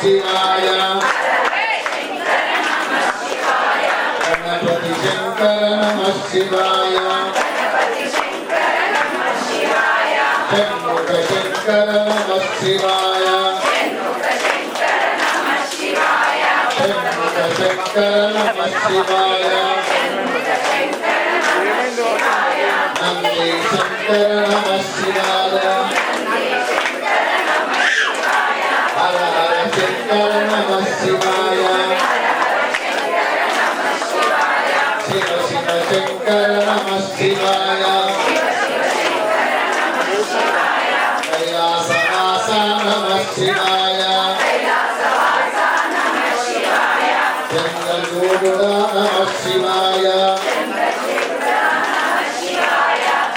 शिवाय गणपति शंकर नमः शिवाय षण्मुख शंकर नमः शिवाय षण्मुख शंकर नमः शिवाय नंदी शंकर नमः शिवाय हर हर शंकर नमः शिवाय शिव शिव शंकर नमः शिवाय कैलासवासा नमः शिवाय चंद्रचूडा नमः शिवाय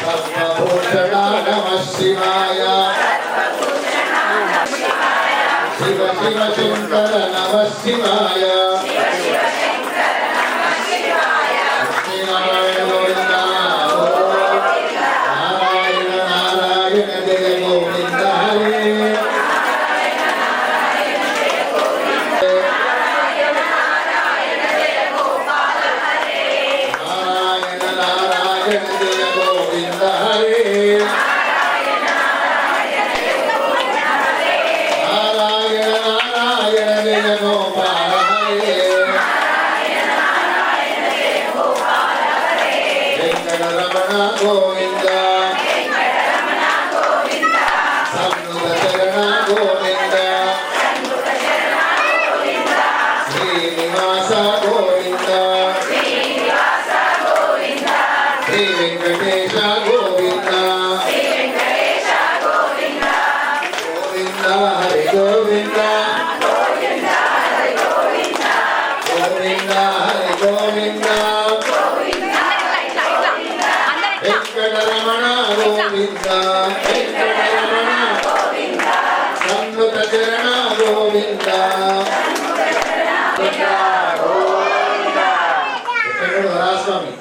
सर्वभूषणा नमः शिवाय शिव शिव शंकर नमः शिवाय नारायण गोविंद नारायण नारायण जय गोविंद हरे नारायण नारायण जय गोविंद हरे नारायण नारायण जय गोपाल हरे वेंकटरमण गोविंद सन्नुत चरण गोविंद श्रीनिवास गोविंद श्री वेंकटेश गोविंद गोविंद हरि गोविंद गोविंद हरि गोविंद वेंकटरमण गोविंद वेंकटरमण सन्नुत चरण गोविंद स्वामी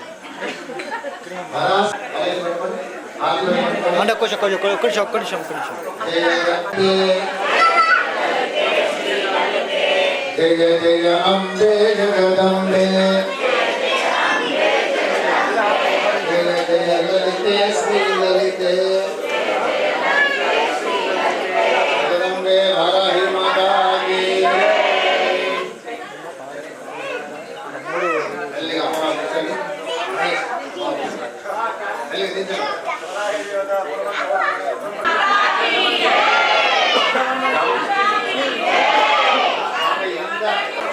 అంటే కొంచెం జయ జయ అంబే జగదంబే జయ జయ లలితే శ్రీ లలితే జగదంబే వారాహి మాతా కీ మెల్లిగా అమ్మవారిని కూర్చోండి. మెల్లిగా దించండి.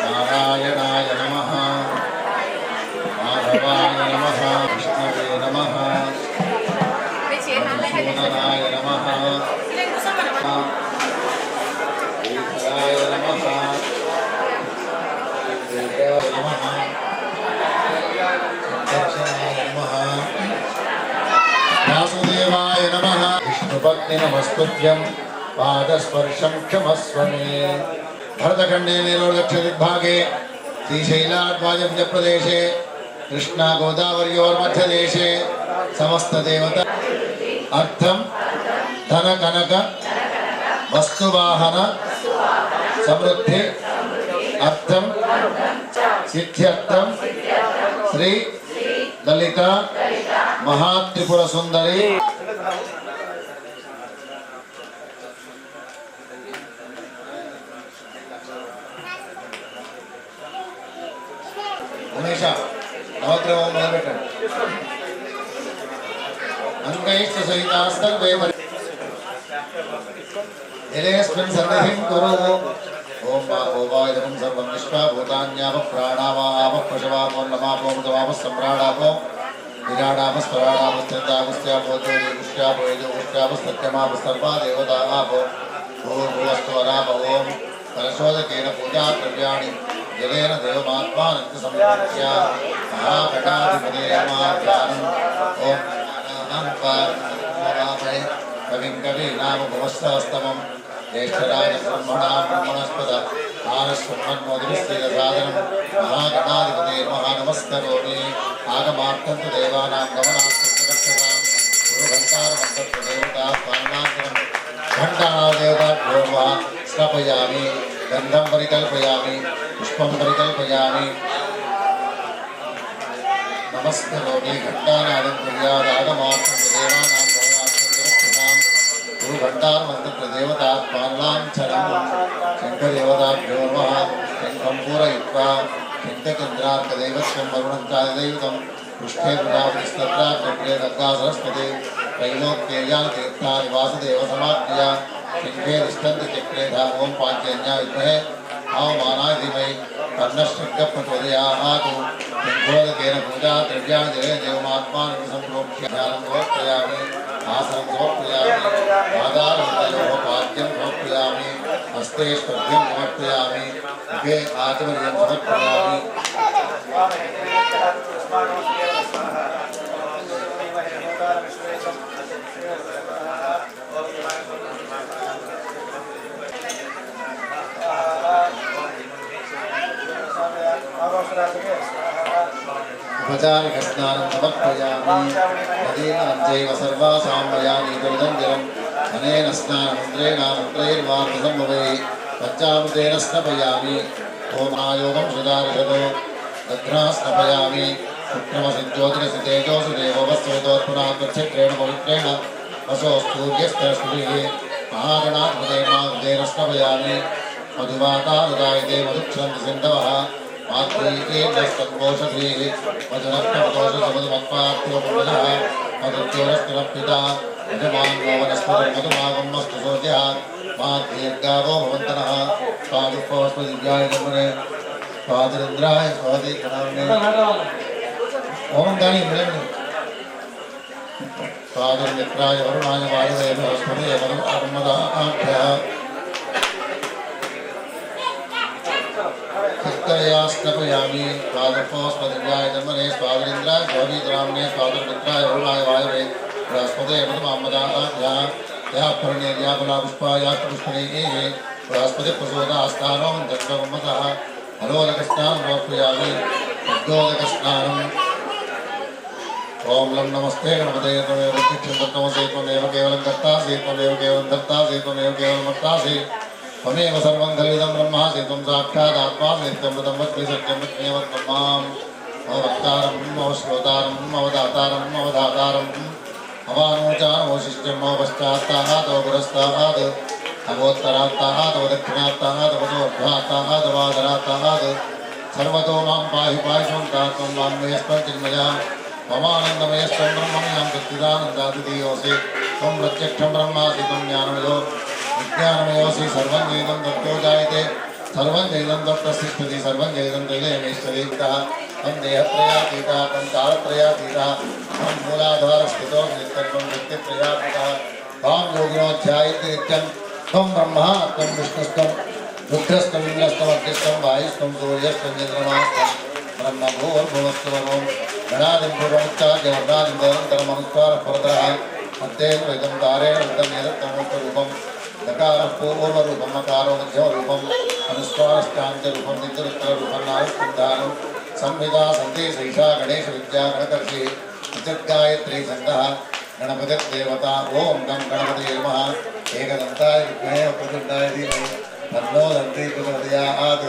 నారాయణాయ నమః మాధవాయ నమః విష్ణవే నమః మధుసూదనాయ నమః ఈశ్వరాయ నమః దేవాయ నమః దక్షిణాయ నమః వాసుదేవాయ నమః విష్ణుపత్ని నమస్తుభ్యం పాదస్పర్శం క్షమస్వ మే भरतखंडे नीलोदक्षिणदिग्भागे श्रीशैलाद्वायव्य प्रदेशे कृष्णा गोदावर्योर्मध्यदेशे समस्त देवता अर्थम धन कनक वस्तुवाहन समृद्धि अर्थम सिद्ध्यर्थम श्री ललिता महात्रिपुर सुंदरी हमेशा नवग्रह मोदबेट्टंడి अंगैश्च सहितास्तर्वे एलेस्मिन् सन्निधिं कुरु ओम बाहोवायदं सर्वं निष्ठा भूतान्याव प्राणावाव पशवामोन्नमापोमुदवाव सम्राडापो विराडामस्पराडामस्त्यन्तागुस्त्यापोद्योगिष्टापोयजोगुष्टापस्तत्यमाप सर्वा देवता आपो भूर्भुवस्त्वराप ओम कलशोदकेन पूजा द्रव्याणि जलेन देवमात्मानं संरक्ष्य महाघटाधिपते नमः ओम ज्ञानानंदपारमय कविं कवीनाम भवस्सहस्तमं ज्येष्ठराज ब्रह्मणां ब्रह्मणस्पद आनस्वन्नोदिस्तेजसादनं महागणाधिपते नमः नमस्करोमि आगमार्थं तु देवानां गमनार्थं गुरुघण्टारमन्त्रदेवता स्वामिनाथनं घण्टादेवता स्थापयामि गंधं परिकल्पयामि पुष्पं परिकल्पयामि नमस्करोमि घण्टानादं कुर्यादागमार्थं देवानां भवनार्थं जगत्प्रदां गुरुघण्टान्मन्त्रदेवतात्मानलाञ्छनं शङ्खदेवताभ्यो नमः शङ्खं पूरयित्वा शङ्खचन्द्रार्कदैवत्यं वरुणं चादिदैवतं पृष्ठे प्रजापतिस्तत्राग्रे गङ्गा सरस्वती त्रैलोक्येयातीर्थानि वासुदेवसमाप्य शङ्खे तिष्ठन्ति चक्रे धामों पाञ्चजन्या विद्महे आवमानाय धीमहि तन्नश्चक्रप्रचोदयात् शङ्खोदकेन पूजा द्रव्याणि जले देवमात्मानं सम्प्रोक्ष्य ध्यानं समर्पयामि आसनं समर्पयामि आधारवृतयोः पाद्यं समर्पयामि हस्ते स्पर्ध्यं समर्पयामि मुखे आचमनीयं समर्पयामि उपचारिकस्नानं समर्पयामि नदीनां चैव सर्वासां मयानि दुर्गन्धिरम् अनेन स्नानमन्त्रेण मन्त्रैर्वार्धसम्भवैः पञ्चामृतेन स्नपयामि होमायोगं सुधारिषतो दध्ना स्नपयामि शुक्रमसिज्योतिरसितेजोषु देववस्वतोत्पुनात्मक्षेत्रेण पवित्रेण वसोस्तूर्यस्तस्पृभिः महागणात्मतेन स्नपयामि मधुवातानुदायिते मधुक्षरन्ति सिन्धवः मातृकीर्णस्तन्पोषधीः मधुरक्तमदोषसमधुमत्पार्थ्योपमदः मधुर्योरस्तिरप्पिता मधुमान्यो वनस्पतिं मधुमागमस्तु सोऽद्यः माद्दीर्घावो भवन्तनः स्वादुपोष्पदिव्याय जन्मने स्वादिन्द्राय स्वादि गणाम्ने ओम दानी मिलने स्वादिमित्राय वरुणाय वायुवे बृहस्पतये वरुण आत्मदाभ्यः चित्तयास्तपयामि स्वादुपोष्पदिव्याय जन्मने स्वादिन्द्राय स्वादिग्राम्ने स्वादिमित्राय वरुणाय वायुवे बृहस्पतये वरुणामदाभ्यः या परिणेर्या फलापुष्पायास्तपुष्पणेः बृहस्पति प्रसोदास्तानो जन्मगमतः हलोदकस्नानं समर्पयामि उद्योदकस्नानम् ओम लं नमस्ते गणपते त्वमेव प्रत्यक्षं तत्त्वमसि त्वमेव केवलं कर्तासि त्वमेव केवलं धर्तासि त्वमेव केवलं भर्तासि त्वमेव सर्वं खलिदं ब्रह्मासि त्वं साक्षात् आत्मासि नित्यं मृतं वच्मि सत्यं वच्म्येव त्वं अवक्तारम् अवश्रोतारम् अवदातारम् अवधातारम् अवानोचानमोशिष्टम् अवपश्चात्तात् अवपुरस्तात् अवोत्तरात्तात् अवदक्षिणात्तात् अवतोर्ध्वात्तात् अवादरात्तात् सर्वतो मां पाहि पाहि त्वं मां मेस्त्वं चिन्मया ममानन्दमयस्त्वं ब्रह्ममयं सच्चिदानन्दादिदीयोऽसि त्वं प्रत्यक्षं ब्रह्मासि त्वं ज्ञानमयो विज्ञानमयोऽसि सर्वं जैदं तत्तो जायते सर्वं जैदं तत्तस्तिष्ठति सर्वं जैदं तैलयमेश्वरीतः त्वं देहत्रयातीतः त्वं कालत्रयातीतः त्वं मूलाधारस्थितो नित्यत्वं नित्यत्रयातीतः त्वां योगिनोऽध्यायन्ति नित्यं त्वं ब्रह्मा त्वं विष्णुस्त्वं रुद्रस्त्वं इन्द्रस्त्वं अग्निस्त्वं वायुस्त्वं सूर्यस्त्वं चन्द्रमास्त्वं ब्रह्मभूर्भुवस्त्वं गणादिं पूर्वमुच्चार्य वर्णादिं तदनन्तरमनुस्वारः मध्येन इदं तारेण इदं निरत्तमोपरूपं दकारः पूर्वरूपं मकारो मध्यमरूपम् अनुस्वारश्चान्त्यरूपं नित्यरुत्तररूपं नारस्कुन्धानं संविदा सन्ति सैषा गणेशविद्या गणकर्षि विद्युद्गायत्री छन्दः गणपतिर्देवता ॐ गं गणपतये नमः एकदन्ताय विद्महे वक्रतुण्डाय धीमहि तन्नो दन्ती प्रचोदयात्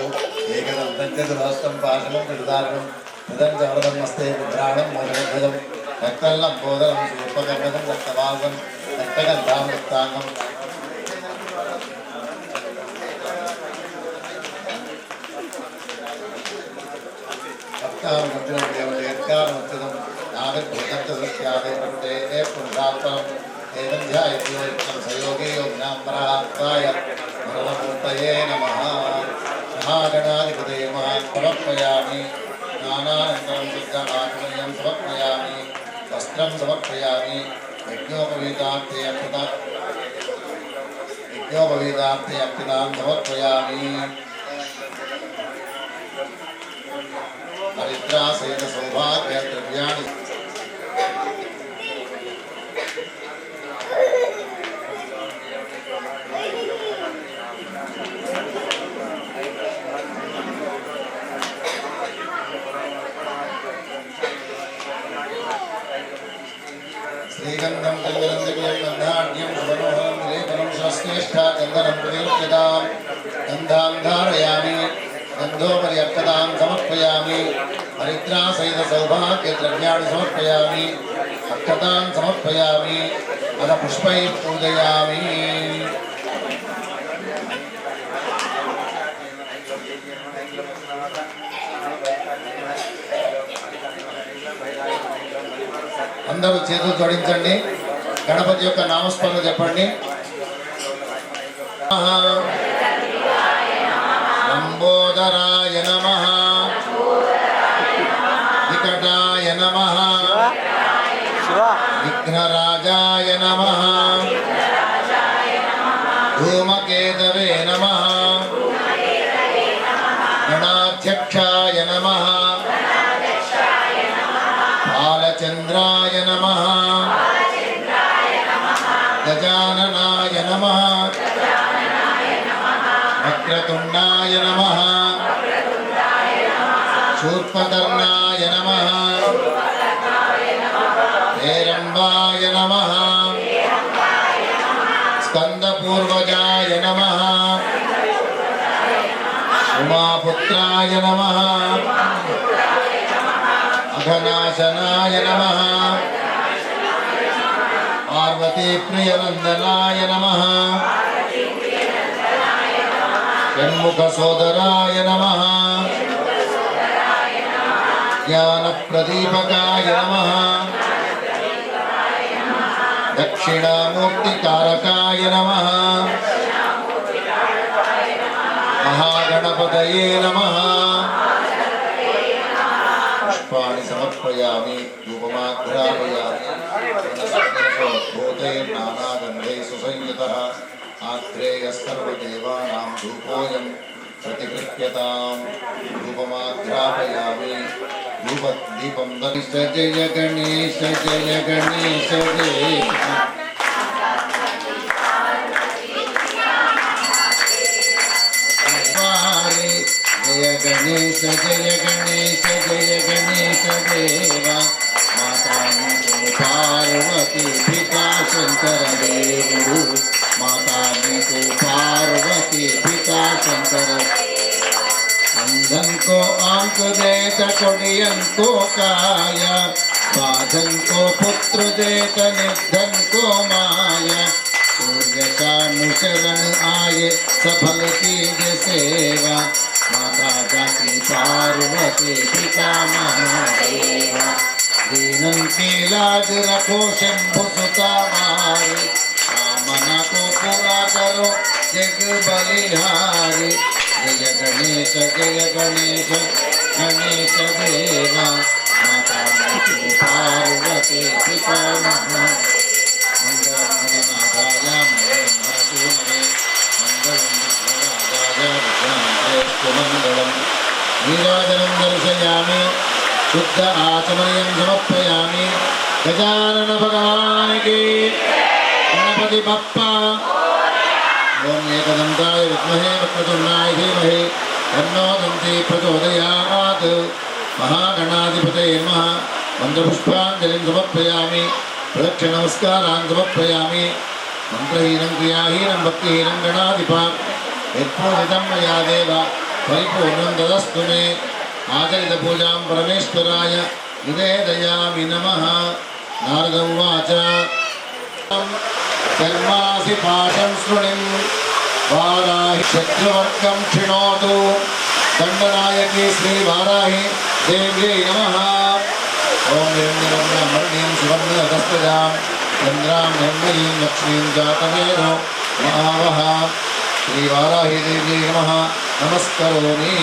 एकदन्तं चतुर्हस्तं पाशमं कृतदारणं तदं च वरदमस्ते मुद्राणं मोदकध्वजं रक्तल्लं बोधनं शूर्पकर्णकं रक्तवासं रक्तगन्धां रक्ताङ्गं भक्तानुमन्त्रितं नागभूतन्तसस्यादे प्रकृते पुरुषात्परम् एवं ध्यायति सयोगे योगिनां परात्ताय वरदमूर्तये नमः महागणाधिपतये नमः समर्पयामि स्नानानन्तरं शुद्धाचमनीयं समर्पयामि वस्त्रं समर्पयामि यज्ञोपवीतार्थे अक्षतां समर्पयामि हरिद्रासहित सौभाग्यद्रव्याणि श्रीगन्धं चन्दनं गन्धाढ्यं सुवर्णं लेपनं श्रेष्ठा चन्दनं प्रदीप्यतां गन्धान्धा गन्धोपरि अर्चतां समर्पयामि हरिद्रा सहित सौभाग्य द्रव्याणि समर्पयामि अक्षतां समर्पयामि अथ पुष्पैः पूजयामि అందరూ చేతులు జోడించండి గణపతి యొక్క నామస్మరణ చెప్పండి లంబోదరాయ నమః వికటాయ నమః విఘ్నరాజాయ నమః ధూమకేతవే నమః గణాధ్యక్షాయ నమః బాలచంద్రాయ నమః గజాననాయ నమః వక్రతుండాయ నమః శూర్పకర్ణాయ నమః హేరంబాయ నమః స్కందపూర్వజాయ నమః ఉమాపుత్రాయ నమః అఘనాశనాయ నమః పార్వతీప్రియనందనాయ నమః షణ్ముఖసోదరాయ నమః జ్ఞానప్రదీపకాయ నమః దక్షిణామూర్తికారకాయ నమః మహాగణపతయే నమః పుష్పాణి సమర్పయామి ధూపమాఘ్రాపయామి భూతైర్నానాగంధైः సుసంయుతः ఆత్రేయస్సర్వదేవానాం ధూపోऽयं प्रतिगृह्यतां धूपमाघ्रापयामि धूपदीपं गणेश जय गणेश जय गणेश जय जय गणेश जय गणेश जय गणेश देवा माता पार्वती पिता शंकर देवु माता पार्वती पिता शंकर अंधन को आंख देत कोडियन को काया बाधन को पुत्र देत निर्धन को माया सूर्य शरण आए सफल की सेवा माता जाति पार्वती पिता महादेवा दीनन की लाज रखो शंभु सुता मारे कामना को पूरा करो जग बलिहारी जय गणेश गणेश देवा माता पार्वती पिता मंगलम नीराजनं दर्शयामि शुद्ध आचमनीयं समर्पयामि गजानन भगवान की गणपति बप्पा ओम एकदंताय विद्महे वक्रतुंडाय धीमहि तन्नो दन्ती प्रचोदयात् महागणाधिपतये नमः मंत्रपुष्पाञ्जलिं समर्पयामि प्रदक्षिणनमस्कारान् समर्पयामि मंत्रहीनं क्रियाहीनं भक्तिहीनं गणाधिपा यत्पूजितं मया देव परिपूर्णं ददस्तु मे आचरितपूजां परमेश्वराय निवेदयामि नमः नारद उवाच कर्मासि पाशं शृणिं वाराहि शत्रुवर्गं क्षिणोतु दण्डनायकी श्रीवाराहि देव्यै नमः ॐ हिरण्यवर्णमणिं सुवर्णदस्तजां चन्द्रां निर्मयीं लक्ष्मीं जातवेदो महावः श्रीवाराहि देव्यै नमः नमस्करोमि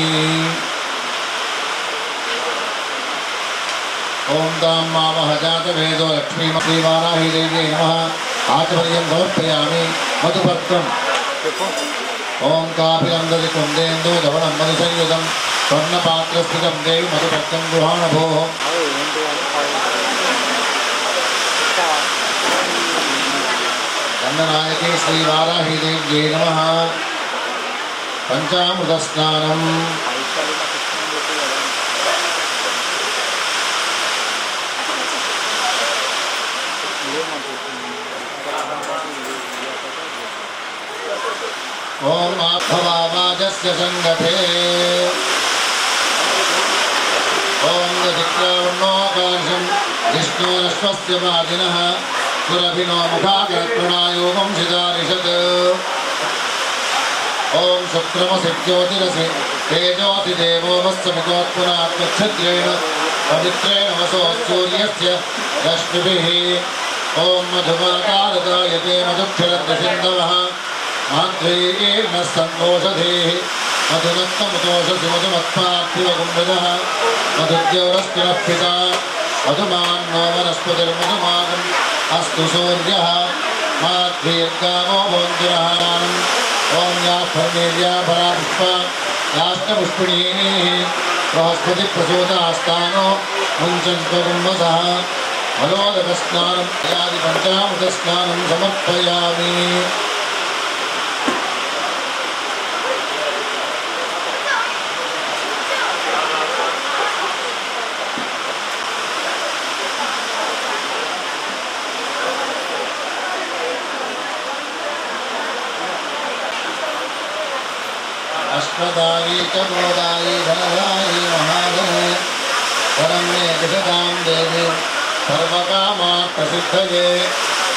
ओम दाम मामह जातवेदो लक्ष्मी श्रीवाराहि देव्यै नमः आचमनीयं समर्पयामि मधुपर्कम् ओम कापिलंदति कुन्देन्दु धवनं मधुसंयुतं स्वर्णपात्रस्थितं देवि मधुपर्कं गृहाण भोः दण्डनायकी श्रीवाराहि देव्यै नमः पंचामृतस्नानम् ओम आभवाजस्य संगते विश्वस्य वादिनः सुरभिनो मुखाग्रप्रणायोगं शिदारिषत् ओम शुक्रमसि ज्योतिरसि तेजोसि देवो वत्समितोत्पुनात्मच्छद्रेण पवित्रेण वसो सूर्यस्य रश्मिभिः ओम मधुमाकारदायते मधुक्षरद्रसिन्धवः माध्वीर्न सन्तोषधेः मधुनक्तमुतोषसि मधुमत्पार्थिवगुम्भजः मधुद्यौरस्तिनः पिता मधुमान्नो वनस्पतिर्मधुमागम् अस्तु सूर्यः माध्वीर्गावो भवन्तुरहानम् ओम या फर्मेर्या परापुष्पा याष्टपुष्पिणीः बृहस्पति प्रसूतास्तानो मुञ्चन्त्वगुम्भसः फलोदकस्नानं यादि पञ्चामृतस्नानं समर्पयामि अष्टदायी चतुर्दायी धनदायी महाधने परं मे दिशतां देवी सर्वकामात् प्रसिद्धये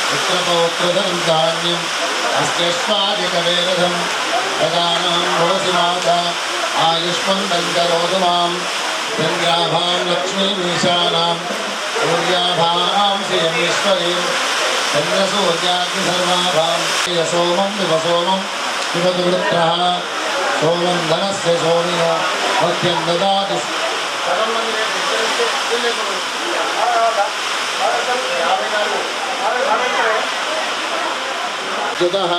पुत्रपौत्रधनं धान्यम् अस्त्यश्वादिकवेरधं प्रदानं भवसि माता आयुष्मन्दं करोतु मां चन्द्राभां लक्ष्मीमीशानां सूर्याभां श्रियमीश्वरीं चन्द्रसूर्याग्निसर्वाभां यशोमं विवसोमं पिबतु वृत्रः सोमं धनस्य सोमिनो मह्यं ददातु च्युतः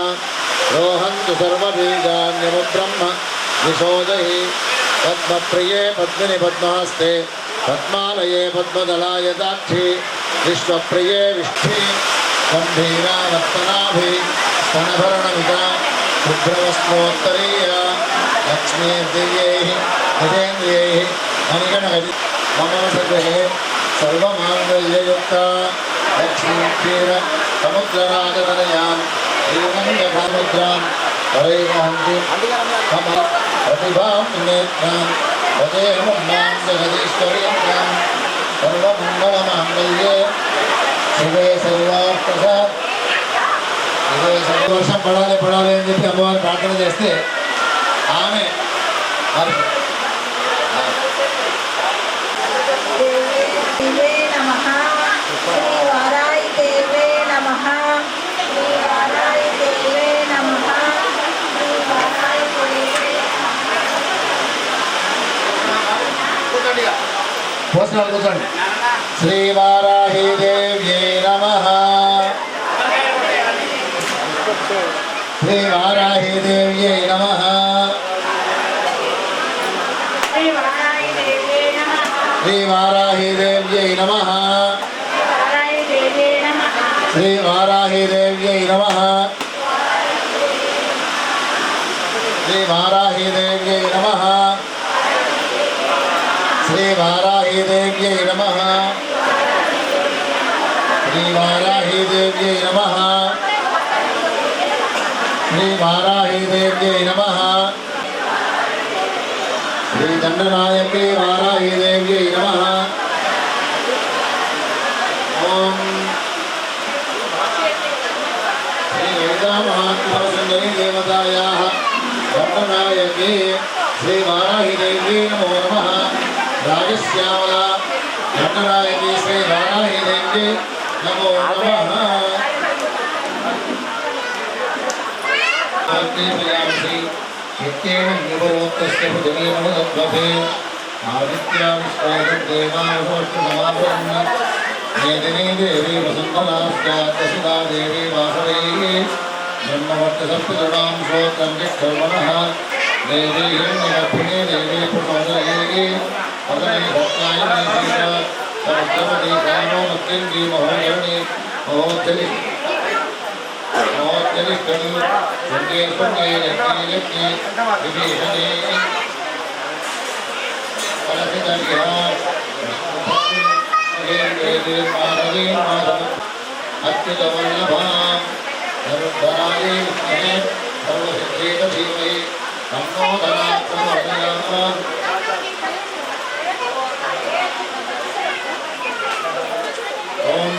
रोहन्तु सर्वबीजान्यमुब्रह्म विशोदहि पद्मप्रिये पद्मिनि पद्महस्ते पद्मालये पद्मदलायताक्षि विश्वप्रिये विष्ठी गम्भीरा रक्तनाभि स्तनभरणमिता शुभ्रवस्त्रोत्तरीया लक्ष्मीर्दिव्यैः गजेन्द्रियैः मणिगणगति मम सगृहे सर्वमाङ्गल्ययुक्ता लक्ष्मीक्षीर समुद्रराजतनयां श्रीरङ्गसमुद्रां परैवहन्तीं मम प्रतिभां नेत्रां तदेवं जगदीश्वर्यां सर्वमङ्गलमाङ्गल्ये शिवे सर्वार्थसात् వర్షం పడాలి పడాలి అని చెప్పి అమ్మవారు ప్రార్థన చేస్తే ఆమె పోషణాలు కూర్చోండి శ్రీవారాహి దేవ్యై నమః श्री वाराही देव्यै नमः श्री वाराही देव्यै नमः श्री वाराही देव्यै नमः श्री वाराही देव्यै नमः श्री वाराही देव्यै नमः श्री वाराही देव्यै नमः श्री वाराही देव्यै नमः श्री दंडनायकी वाराही देव्यै नमः ओम श्री वेदामहात्मसुंदरी देवतायाः दंडनायकी श्री वाराही देव्यै नमो नमः राजश्यामला दंडनायकी श्री वाराही देव्यै नमो नमः इत्येवं निवरोक्तस्य भुजनेमनुदद्भवे आदित्याविश्वेदेवावोष्टसमाभरन् मेदिनी देवी वसुन्धरास्यात्तसुधा देवी वासवैः ब्रह्मवर्तसप्तजडां श्रोत्रं जिष्ठर्मणः देवी हिरण्यगर्भिणी देवी प्रचोदयैः पदने भक्तायिनी सीता सरस्वती कामो मृत्युञ्जी महोदरणि महोज्जलि महोज्जलिष्ठनि शृङ्गे शृङ्गे यज्ञे यज्ञे विभीषणे कलशितर्या माधवी माधव अच्युतवल्लभां धनुर्धरायै विद्महे सर्वसिद्धेत धीमहि तन्नो धनात् प्रचोदयात् ओम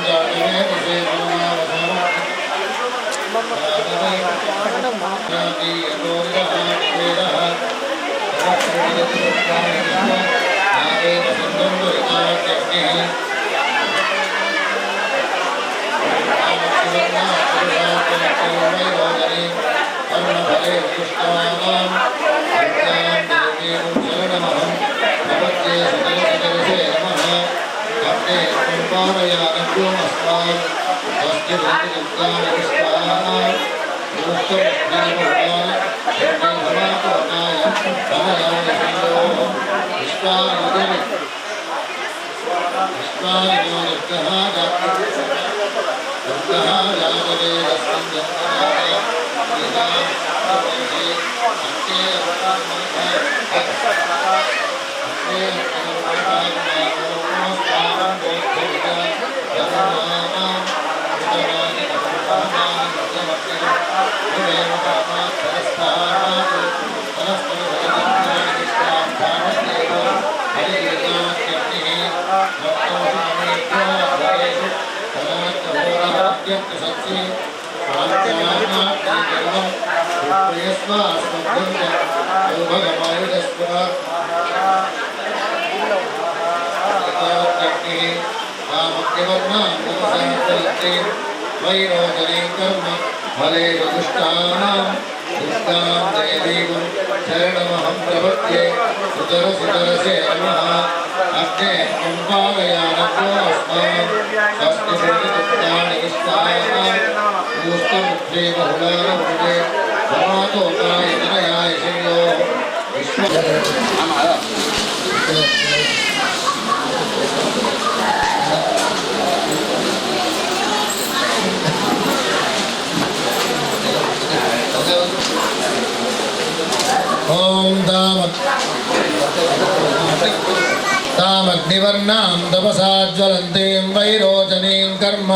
तामग्निवर्णां तपसा ज्वलन्तीं वैरोचनीं कर्म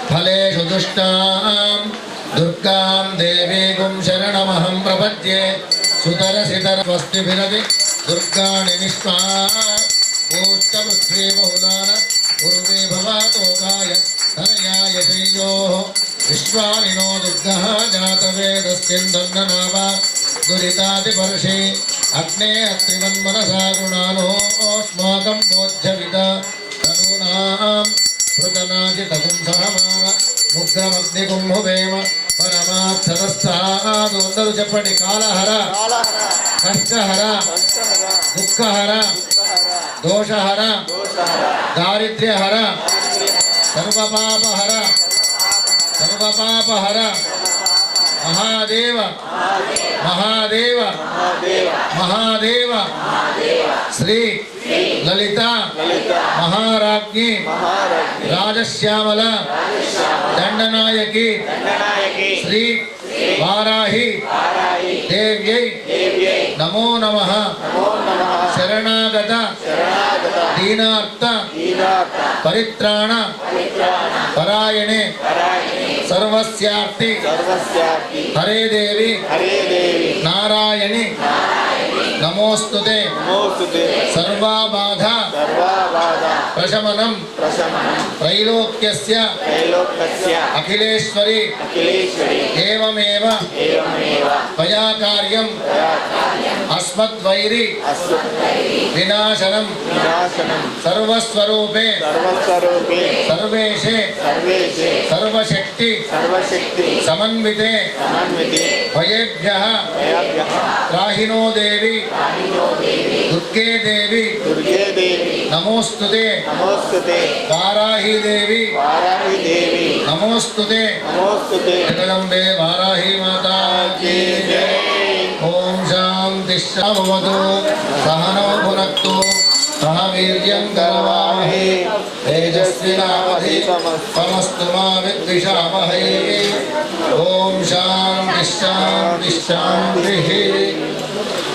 फलेषु दुष्टां दुर्गां देवीं शरणमहं प्रपद्ये सुतरसितरस्वस्तिभिरति दुर्गाणि निष्पा पूष्टपृथ्वी बहुलान पूर्वे भवातोकाय धनयाय शय्योः विश्वानिनो दुर्गः जातवेदस्यन्दन्ननावा दुरितादिपर्षि अग्ने अत्रिवन्मनसा गृणानोऽस्माकं बोध्यविद तनूनां पृतनाजितपुंसहमान मुग्रमग्निकुम्भुवेम परमार्थदस्तादोन्दरु చెప్పండి కాలహర కష్టహర దుఃఖహర దోషహర దారిద్ర్యహర సర్వపాపహర महादेव महादेव महादेव श्री ललिता महाराज्ञी राजश्यामल दंडनायकी श्री वाराही देव्यै नमो नमः शरणागत दीनार्थ परित्राण परायणे सर्वस्यार्ति हरे देवी नारायणी नमोस्तुते सर्वाबाधा प्रशमनं त्रैलोक्यस्य अखिलेश्वरी एवमेव त्वया कार्यम् अस्मद्वैरी विनाशनं सर्वस्वरूपे सर्वेशे सर्वशक्ति समन्विते भयेभ्यः त्राहिनो देवी दुर्गे देवी नमोस्तुते वाराही देवी नमोस्तुते जगदम्बे वाराही माता की जय। ओम शांति भवतु सहनौ भुनक्तु सह वीर्यं करवावहै तेजस्विनावधीतमस्तु मा विद्विषावहै। ओम शांति शांति शांतिः।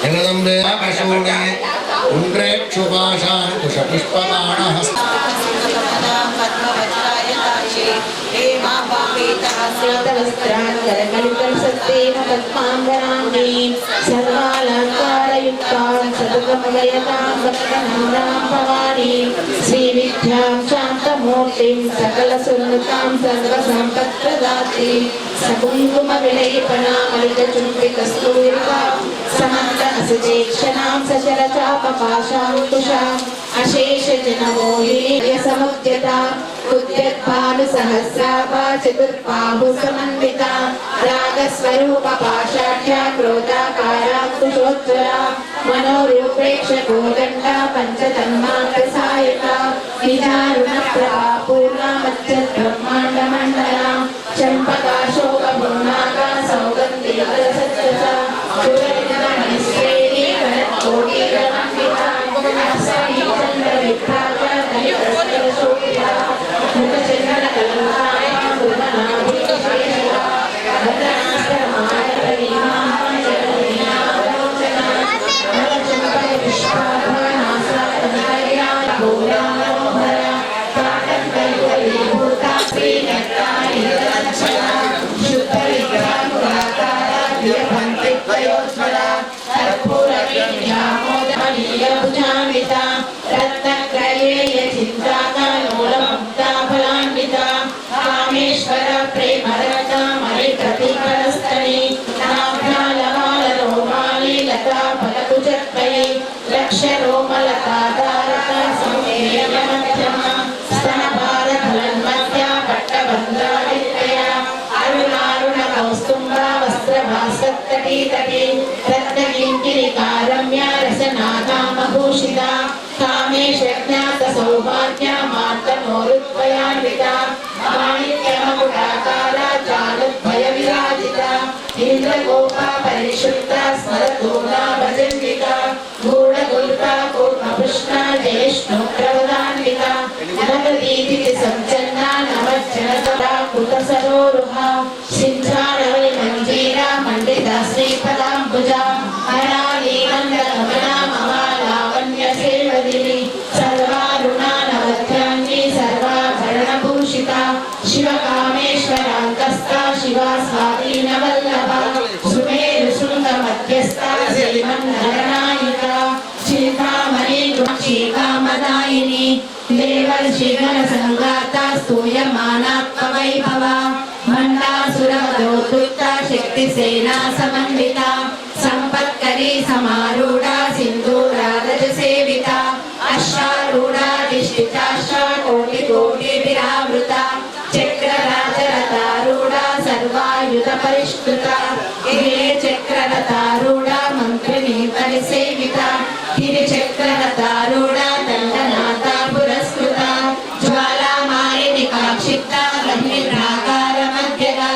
जगदम्बे आकाशवाणी उन्द्रेक्षुपाशान् कुशपुष्पबाणः श्री विद्यां शांतम मूर्तिं सकलसुन्नुतां सर्वसम्पत्प्रदात्री सकुङ्कुमविलयिपणामलितचुम्बिकस्तूरिका समन्तहसचेक्षणां सचलचापपाशाङ्कुशाम् अशेषजनमोहिनी समुद्यता उद्यद्भानुसहस्राभा चतुर्बाहुसमन्विता रागस्वरूपपाशाढ्या क्रोधाकाराङ्कुशोज्ज्वला मनोरूपेक्षकोदण्डा पञ्चतन्मात्रसायिका निजारुणप्रभा पूर्णा मध्यब्रह्माण्डमण्डला चम्पकाशोकपूर्णाका सौगन्धिकरसज्जसा चूरनिधमणिश्रेणी कनत्कोटिरमण्डिता चन्द्रविभ्राजा दलितस्तरशोभिता मुखचन्द्रकलङ्काया गुरुमनाभिषेका भद्रास्तमानपरिमाणा जगन्नाथलोचना नवचम्पकपुष्पाभरणासातनकर्या भूलामनोहरा पाटकैकलीभूता श्रीनक्तानिरञ्जना शुद्धविग्रहपुराकारा व्यभन्तिद्वयोज्ज्वला कर्पूरवीर्यामोदमनीयभुजान्विता रत्नक्रयेयचित्राकालोलमुक्ताफलान्विता कामेश्वर प्रेमरता मणिप्रतिकरस्तनी नाभ्यालमालरोमाली लता फलकुचत्वयी लक्षरोमलताधारता सौम्येयमध्यमा स्तनभारफलन्मध्या पट्टबन्धादित्यया अरुणारुणकौस्तुम्भा वस्त्रभास्वत्तटीतटी रत्नकिङ्किणिकारम्या रसनागामभूषिता कामेशज्ञातसौभाग्या मार्तनोरुद्वयान्विता माणिक्यमकुटाकारा चारुद्वयविराजिता इन्द्रगोपा परिशुद्धा स्मरतोना भजन्विका गूढगुल्का कूर्मपुष्णा जयेष्णुप्रवदान्विता नवदीतिथि सज्जन्ना नवज्जनसदा कृतसरोरुहा सिञ्चारवलिमञ्जीरा मण्डिता श्रीपदाम्बुजा हरालीनन्दगमना ममालावण्यसेवदिनी सर्वारुणा नवध्यान्नी सर्वाभरणभूषिता शिवकामेश्वरान्तस्था शिवा स्वाधीनवल्लभा सुमेरुशृङ्गमध्यस्था श्रीमन्नरनायिका शिल्पामणि गुणशीकामदायिनी देवर्षिगणसङ्गाता स्तूयमानात्मवैभवा मण्डासुरवधोद्युक्ता शक्तिसेना समन्विता सम्पत्करी समारूढा सिन्धूरारजसेविता अश्वारूढा दिष्टिचाश्वा कोटिकोटिभिरावृता चक्रराजरथारूढा सर्वायुधपरिष्कृता चक्ररथारूढा मन्त्रिणी परिसेविता गिरिचक्ररथारूढा दण्डनाथा पुरस्कृता ज्वालामालिनिकाक्षिप्ता गम्भीराकारमध्यगा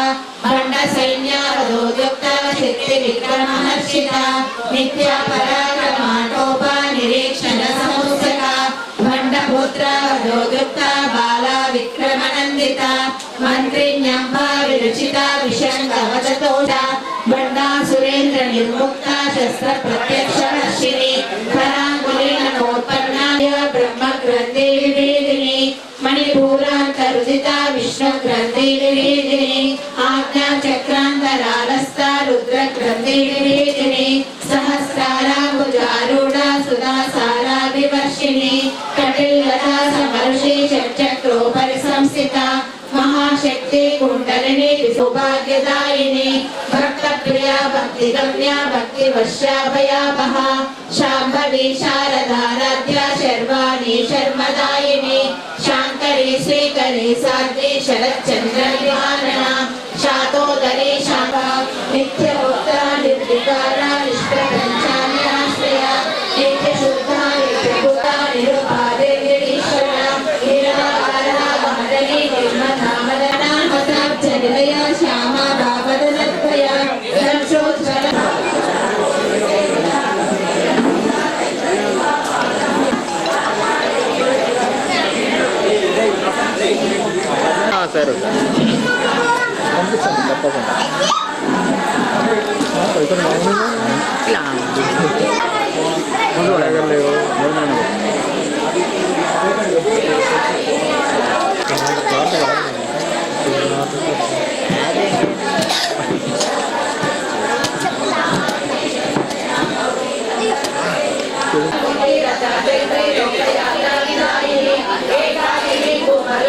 भण्डसैन्यावधोद्युक्ता शक्तिविक्रमहर्षिता नित्यापराक्रमाटोपा निरीक्षणसमुत्सका भण्डपुत्रावधोद्युक्ता बाला विक्रमनन्दिता मन्त्रिण्यम्बा विरचिता विषङ्गवचतोषा भण्डासुरेन्द्र निर्मुक्ता शस्त्रप्रत्यक्षवर्षिणी कराङ्गुलीनोत्पन्ना ब्रह्मग्रन्थि विवेदिनी मणिपूरान्तरुदिता विष्णुग्रन्थि विवेदिनी आज्ञाचक्रान्तरालस्ता रुद्रग्रन्थि विवेदिनी सहस्राराम्बुजारूढा सुधासारा विवर्षिणी कटिलता समर्षि षट्चक्रोपरि संस्थिता महाशक्ति कुण्डलिनी सौभाग्यदायिनी भक्तप्रिया भक्तिगम्या भक्तिवश्या भयावहा शाम्भवी शारदाराध्या शर्वाणी शर्मदायिनी शाङ्करी श्रीकरी साध्वी शरच्चन्द्रनिवारणा शातोदरी शाम्भा नित्यमुक्ता निर्विकारा निष्प्रपञ्चान्याश्रया नित्यशुद्धा नित्यभूता निरुपादेवीश्वरा निराकारा महदनी निर्मधामदना हताब्जनिलया श्यामा भावदनत्वया दर्शोज्ज्वला సరే పంపిస్తాను తప్పకుండా లేవు Thank you.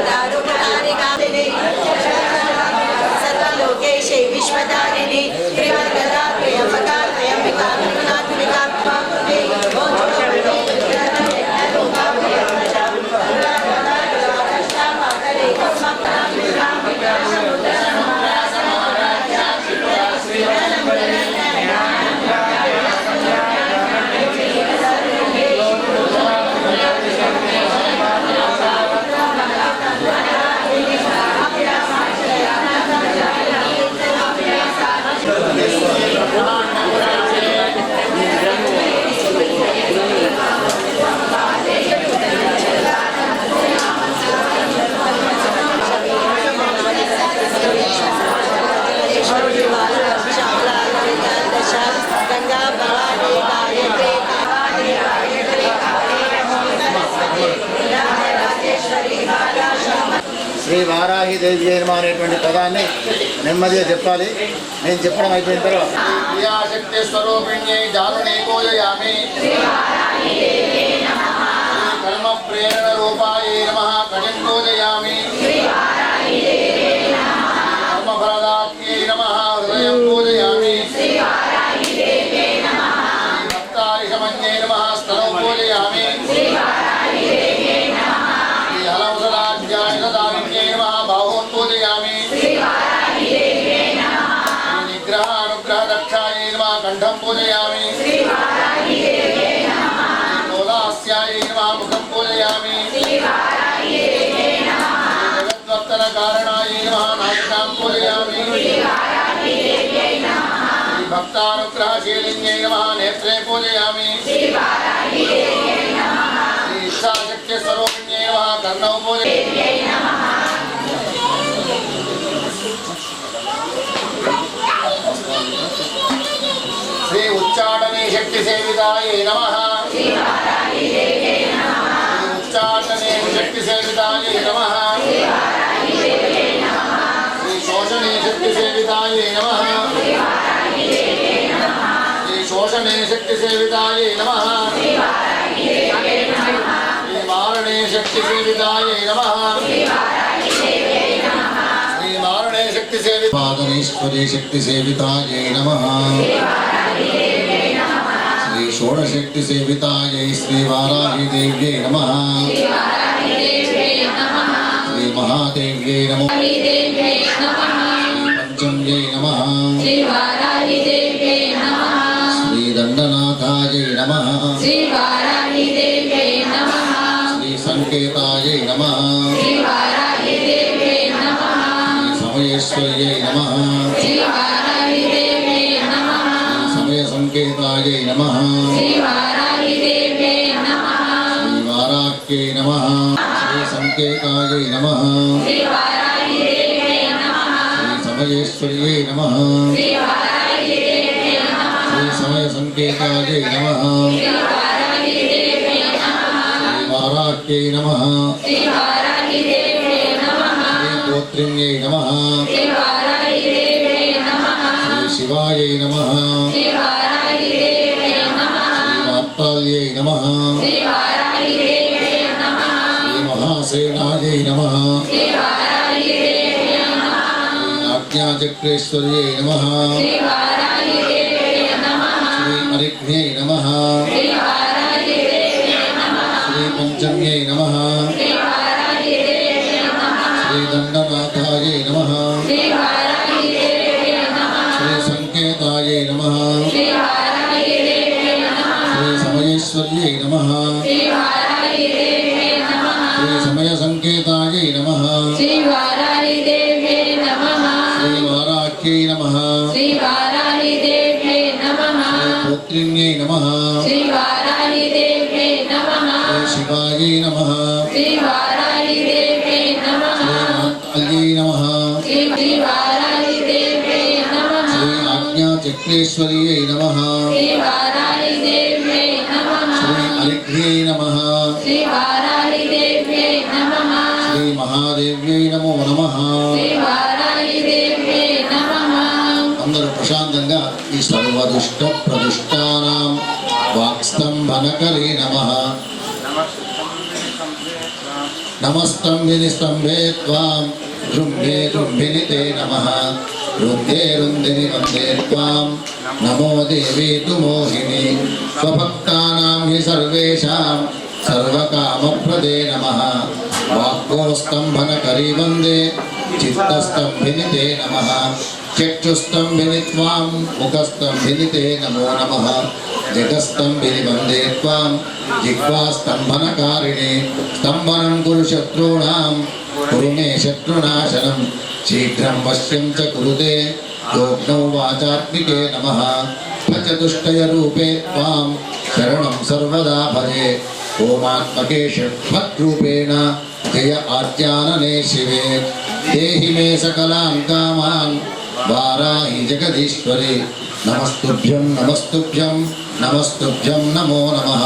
दारुकारिकारिणी सर्वलोकेशे विश्वदारिणी त्रिवर्गदा त्र्यंबका त्र्यंबिका त्रिगुणात्मिका त्वां శ్రీ వారాహిదేవి నమః అనేటువంటి పదాన్ని నెమ్మదిగా చెప్పాలి. నేను చెప్పడం అయిపోయిన తర్వాత క్రియాశక్తి స్వరూపిణ్యై దారుణే పూజయామి. కర్మ ప్రేరణ రూపాయై నమః కటిం పూజయామి. కర్మఫలదాత్యై నమః హృదయం పూజయామి. భక్తారిషమన్యై నమః స్థలం పూజయామి. हलवसराज्याय नमः बाहुं पूजयामि. निग्रह अनुग्रह दक्षाय नमः कंठं पूजयामि. मोदास्याय नमः मुखं पूजयामि. जगद्वर्तन कारणाय नमः नासिकां पूजयामि. भक्तानुग्रहशीलिन्यै नमः नेत्रे पूजयामि. इच्छाशक्ति स्वरूपिण्यै नमः कर्णौ पूजयामि. श्री उच्चाटने शक्ति सेवितायै नमः. उच्चाटने शक्ति सेवितायै नमः. श्री शोषणे शक्ति सेवितायै नमः. श्री शोषणे शक्ति सेवितायै नमः. श्री मारणे शक्ति सेवितायै नमः. श्री मारणे शक्ति सेवितायै शक्ति सेवितायै नमः. श्री षोडशक्ति सेवितायै श्री वाराहिदेव्यै नमः. श्री महादेव्यै नमो. पंचम्यै नमः. श्री दंडनाथायै नमः. श्री संकेतायै नमः. श्री समयेश्वर्यै नमः. श्री समय संकेतायै नमः. श्री वाराह्यै नमः. श्री संकेतायै नमः. श्री समयेश्वर्यै नमः. श्री समय संकेतायै नमः. वाराह्यै नमः. श्री गोत्रिण्यै नमः. श्री शिवायै नमः. श्री वार्ताल्यै नमः. श्री महासेनायै नमः. श्री आज्ञाचक्रेश्वर्यै नमः. श्री अरिघ्न्यै नमः. श्री पंचम्यै नमः. श्री दंडनाथायै नमः. श्री संकेतायै नमः. श्री समयेश्वर्यै नमः. श्री समय संकेतायै नमः. श्री वाराह्यै नमः. श्री पुत्रिण्यै नमः. श्री शिवायै नमः. श्री माताल्यै नमः. श्री आज्ञाचक्रेश्वर्यै नमः. श्री अरिघ्न्यै नमः. श्री महादेव्यै नमो नमः. అందరూ ప్రశాంతంగా ఈ సర్వదుష్ట ప్రదుష్టానాం వాక్స్తంభనకరే నమః. नमस्तंभिनि स्तंभे त्वां जृम्भे जृम्भिनि ते नमः रुन्धे रुन्धिनि वन्दे त्वां नमो देवी तु मोहिनी स्वभक्तानां हि सर्वेषां सर्वकामप्रदे नमः वाक्कोस्तंभनकरी वन्दे चित्तस्तंभिनि ते नमः चक्षुस्तंभिनि त्वां मुखस्तंभिनि ते नमो नमः जगस्तंभिनि वन्दे त्वां जिह्वास्तंभनकारिणे स्तंभनं कुरु शत्रूणां कुरु मे शत्रुनाशनं शीघ्रं वश्यं च कुरुते योग्नौ वाचात्मिके नमः चतुष्टयरूपे त्वां शरणं सर्वदा भजे ओमात्मके षट्भद्रूपेण जय आद्यानने शिवे देहि मे सकलां कामान् वाराहि जगदीश्वरे नमस्तुभ्यं नमस्तुभ्यं नमस्तुभ्यं नमो नमः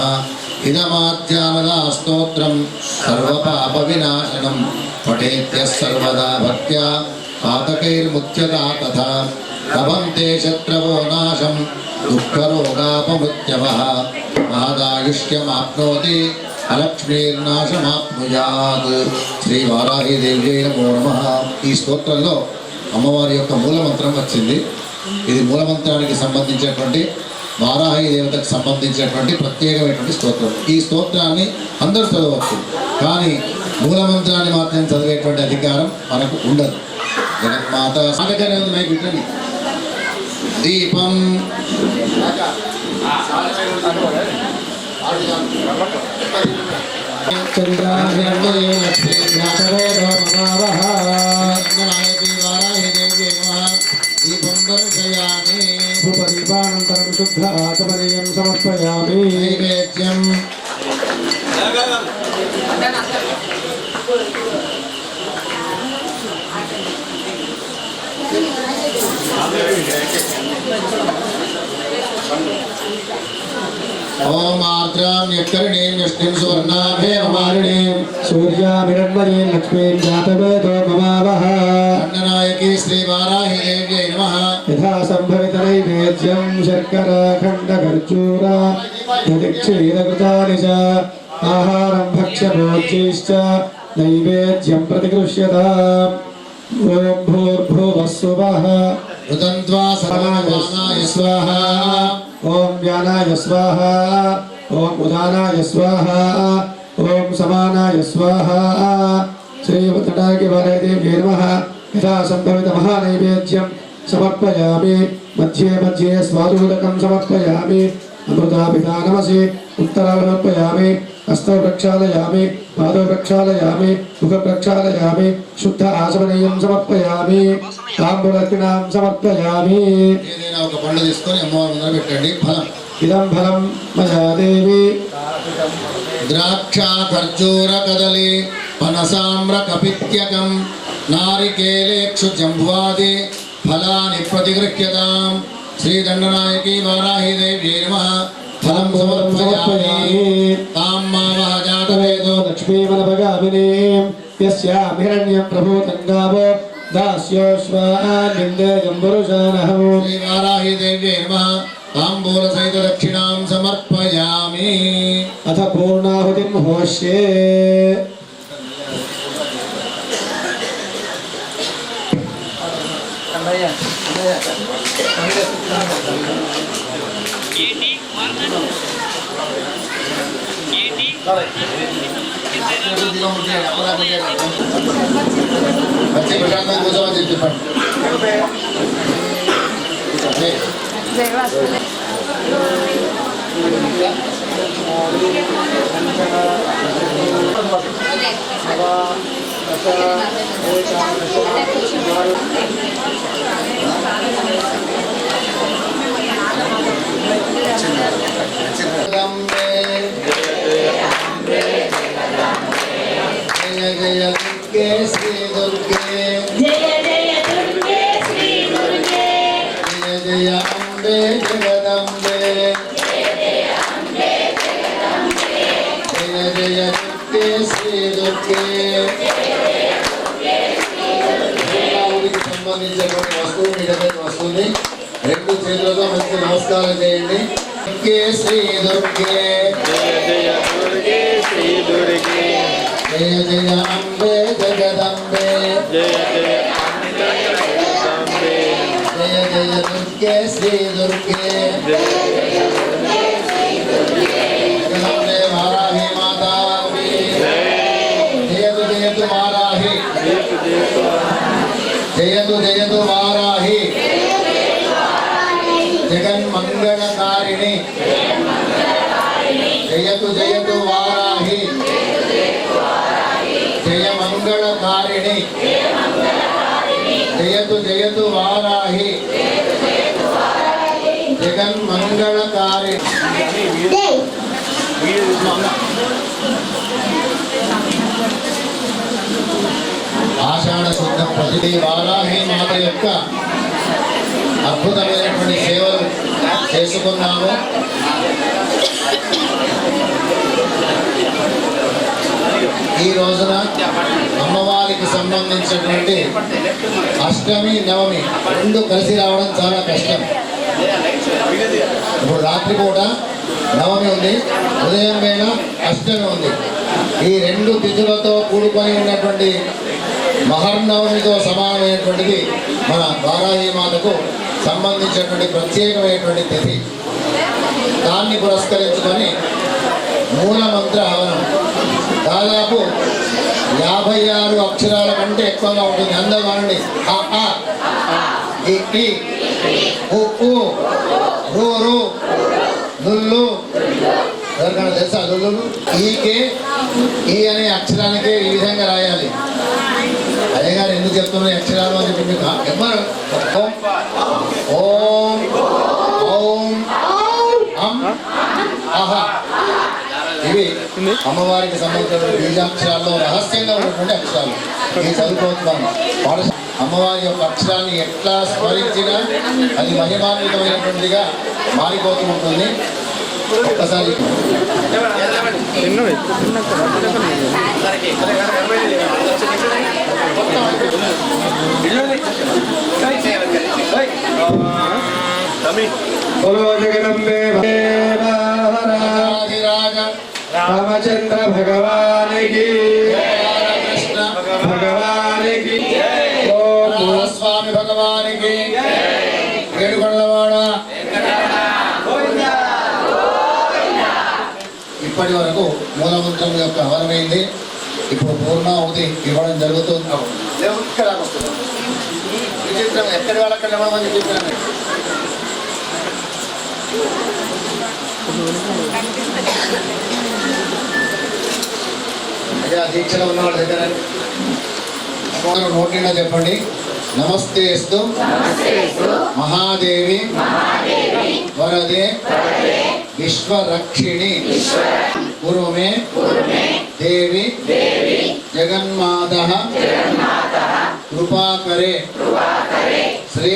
इदमाद्यानदा स्तोत्रं सर्वपापविनाशनं पठेत्यः सर्वदा भक्त्या पातकैर्मुच्यता तथा लभन्ते शत्रवो नाशं दुःखरोगापमृत्यवः महदायुष्यमाप्नोति अलक्ष्मीर्नाशमाप्नुयात् శ్రీ వారాహీదేవ్యై నమో నమః. ఈ స్తోత్రంలో అమ్మవారి యొక్క మూలమంత్రం వచ్చింది. ఇది మూలమంత్రానికి సంబంధించినటువంటి వారాహి దేవతకు సంబంధించినటువంటి ప్రత్యేకమైనటువంటి స్తోత్రం. ఈ స్తోత్రాన్ని అందరూ చదవచ్చు, కానీ మూలమంత్రాన్ని మాత్రం చదివేటువంటి అధికారం మనకు ఉండదు. జగన్మాత సాగజనే ఉంది మైక్ విట్టండి. దీపం దీపం దర్శయామి దీపానంతరం శుద్ధ ఆచమనీయం సమర్పయామి. నైవేద్యం ఓం ఆర్ద్రాం యక్కరిణీం యష్టిం సువర్ణాభేమమాలినీం సూర్యామిరణ్మయీం లక్ష్మీం జాతవేదో మమావహ. దండనాయకి శ్రీ వారాహిదేవ్యై నమః. యథా సంభవిత నైవేద్యం శర్కరాఖండఖర్జూర దధిక్షీరకృతాని చ ఆహారం భక్ష్యభోజ్యైశ్చ నైవేద్యం ప్రతిగృహ్యతాం. ఓం భూర్భువః స్వః రుదంత్వా సర్వమానాయ స్వాహా. ఓం వ్యానాయ స్వాహ. ఓం ఉదానాయ స్వాహ. ఓం సమానాయ స్వాహ. శ్రీవతటాకి వారాహిదేవ్యై నమః. యథా సంభవిత మహానైవేద్యం సమర్పయామి. మధ్యే మధ్యే స్వాదూదకం సమర్పయామి. అమృతాభిధానమసి ఉత్తరాలు సమర్పయామి. హస్తౌ ప్రక్షాళయామి. పాదౌ ప్రక్షాళయామి. ముఖ ప్రక్షాళయామి. శుద్ధ ఆచమనీయం సమర్పయామి. తాంబూలర్పిణాం సమర్పయామి. ఏదైనా ఒక పండు తీసుకొని అమ్మవారి ముందర పెట్టండి. ఫలం ఇదం ఫలం మయా దేవి. ద్రాక్ష ఖర్జూర కదలి పనసామ్ర కపిత్యకం నారికేలేక్షు జంబువాది ఫలాని ప్రతిగృహ్యతాం. శ్రీ దండనాయకి వారాహిదేవ్యై నమః. ఫలం సమర్పయామి. తాం మావః జాతవేదో లక్ష్మీమనభగామినీం యస్యామిరణ్యం ప్రభూతం గావో దాస్యోశ్వానిందేయం పురుషానహం. శ్రీ వారాహిదేవ్యై నమః. తాంబూల సహిత దక్షిణాం సమర్పయామి. అథ పూర్ణాహుతిం హోష్యే. बच्चे प्रशांत में पूछो मत इतने फट जय जय दुर्गे श्री दुर्गे जय जय दुर्गे श्री दुर्गे जय जय अम्बे जगदम्बे जय जय दुर्गे श्री दुर्गे దేవుడికి సంబంధించినటువంటి వస్తువు మీ దగ్గర వస్తుంది. రెండు చేతులతో మంచి నమస్కారం చేయండి. దుర్గే శ్రీ దుర్గే జయ జయ దుర్గే శ్రీ దుర్గే జయ జయ అంబే జగదంబే జయ జయ అంబే జగదంబే జయ జయ దుర్గే శ్రీ దుర్గే జగదంబే వారాహి మాతా జయతు జయతు వారాహి జయతు జయతు వారాహి జగన్మంగళకారిణి జయతు జయతు వారాహి జయ మంగళకారిణి జయతు జయతు వారాహి జగన్మంగళకారిణి ఆషాఢ శుద్ధ ప్రతిదీ వారాహి మాత యొక్క అద్భుతమైనటువంటి సేవలు చేసుకున్నాము. ఈ రోజున అమ్మవారికి సంబంధించినటువంటి అష్టమి నవమి రెండు కలిసి రావడం చాలా కష్టం. ఇప్పుడు రాత్రిపూట నవమి ఉంది, ఉదయం వేళ అష్టమి ఉంది. ఈ రెండు తిథులతో కూడుకొని ఉన్నటువంటి మహర్నవమితో సమానమైనటువంటిది మన వారాహి మాతకు సంబంధించినటువంటి ప్రత్యేకమైనటువంటి తిథి. దాన్ని పురస్కరించుకొని మూలమంత్ర హవనం దాదాపు 56 అక్షరాల కంటే ఎక్కువగా ఉంటుంది. అందరూ అనండి. ఆ ఆ ఈ ఈ ఉ ఉ రు రు లుల్లు. ఎవరికైనా తెలుసా లుల్లు? ఈకే ఈ అనే అక్షరానికే ఈ విధంగా రాయాలి. అదే గారు ఎందుకు చెప్తున్నారు అక్షరాలు అని చెప్పి మీకు ఎవరు? ఓం ఓం అం ఆహా. ఇవి అమ్మవారికి సంబంధించిన బీజాక్షరాల్లో రహస్యంగా ఉన్నటువంటి అక్షరాలు. ఇవి చదువుకోవచ్చున్నాను. అమ్మవారి యొక్క అక్షరాన్ని ఎట్లా స్మరించినా అది మహిమాన్వితమైనటువంటిదిగా మారిపోతూ ఉంటుంది. ఒక్కసారి జగదంబే రామచంద్ర భగవానికి కృష్ణ భగవానికి స్వామి భగవానికి ఏడుకొండలవాడ. ఇప్పటి వరకు మూలమంత్రం యొక్క హవనమైంది. ఇప్పుడు పూర్ణాహుతి ఇవ్వడం జరుగుతుంది. ఇక్కడ విచిత్రం ఎక్కడి వాళ్ళక్కడ ఇవ్వమని చెప్పాను. అదే ఆ దీక్షలో ఉన్న వాళ్ళ దగ్గర నోటిగా చెప్పండి. నమస్తేస్తు మహాదేవి వరదే విశ్వరక్షిణి కురుమే దేవి జగన్మాతః కృపాకరే శ్రీ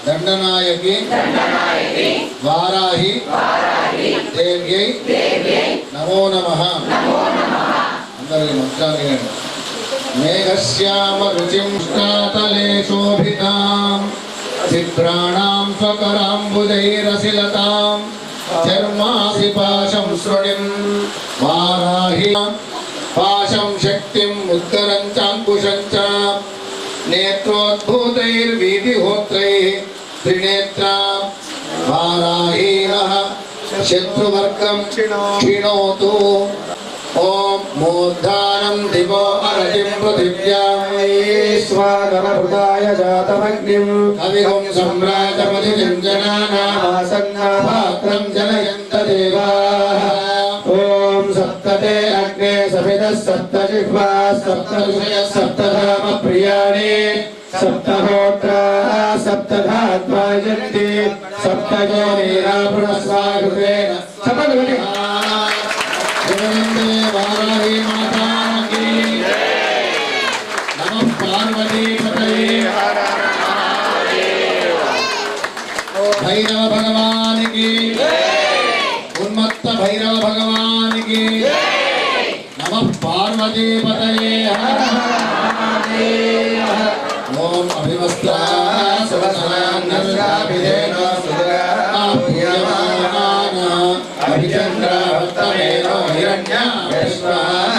దండనాయకి వారాహి దేవ్యై నమో నమః. అందరికీ మంత్రాలు మేఘశ్యామ రుచిం స్నాతలే శోభితాం చిత్రాణాం స్వకరాంబుజైరసిలతాం చర్మాసి పాశం శృణిం వారాహి పాశం శక్తిం ఉత్తరం చాంకుశం చ నేత్రోద్భూతైర్వీధిహోత్రైః త్రినేత్రా వారాహీనః శత్రువర్గం క్షిణోతు. ఓం మూర్ధానం దివో అరతిం పృథివ్యాం స్వాగమృతాయ జాతమగ్నిం కవిహం సమ్రాజపతిం జనానామాసన్నాపాత్రం జనయంత దేవాః. ఓం సప్తతే అగ్నే సవితః సప్తజిహ్వా సప్తఋషయః సప్తధామ ప్రియాణి సప్తహోత్రాः సప్తధాత్మాయంతి సప్తయోనిరాపురస్వాగృతేన సపదవతి. జగదంబే వారాహి మాతాకి నమః పార్వతీపతయే భైరవ భగవానికి ఉన్మత్త భైరవ భగవానికి నమః పార్వతీపతయే. ఓం అభివస్త్రా సహస్రాన్యర్షాభిధేన అభిచంద్ర భక్తమేనో హిరణ్య విశ్వాః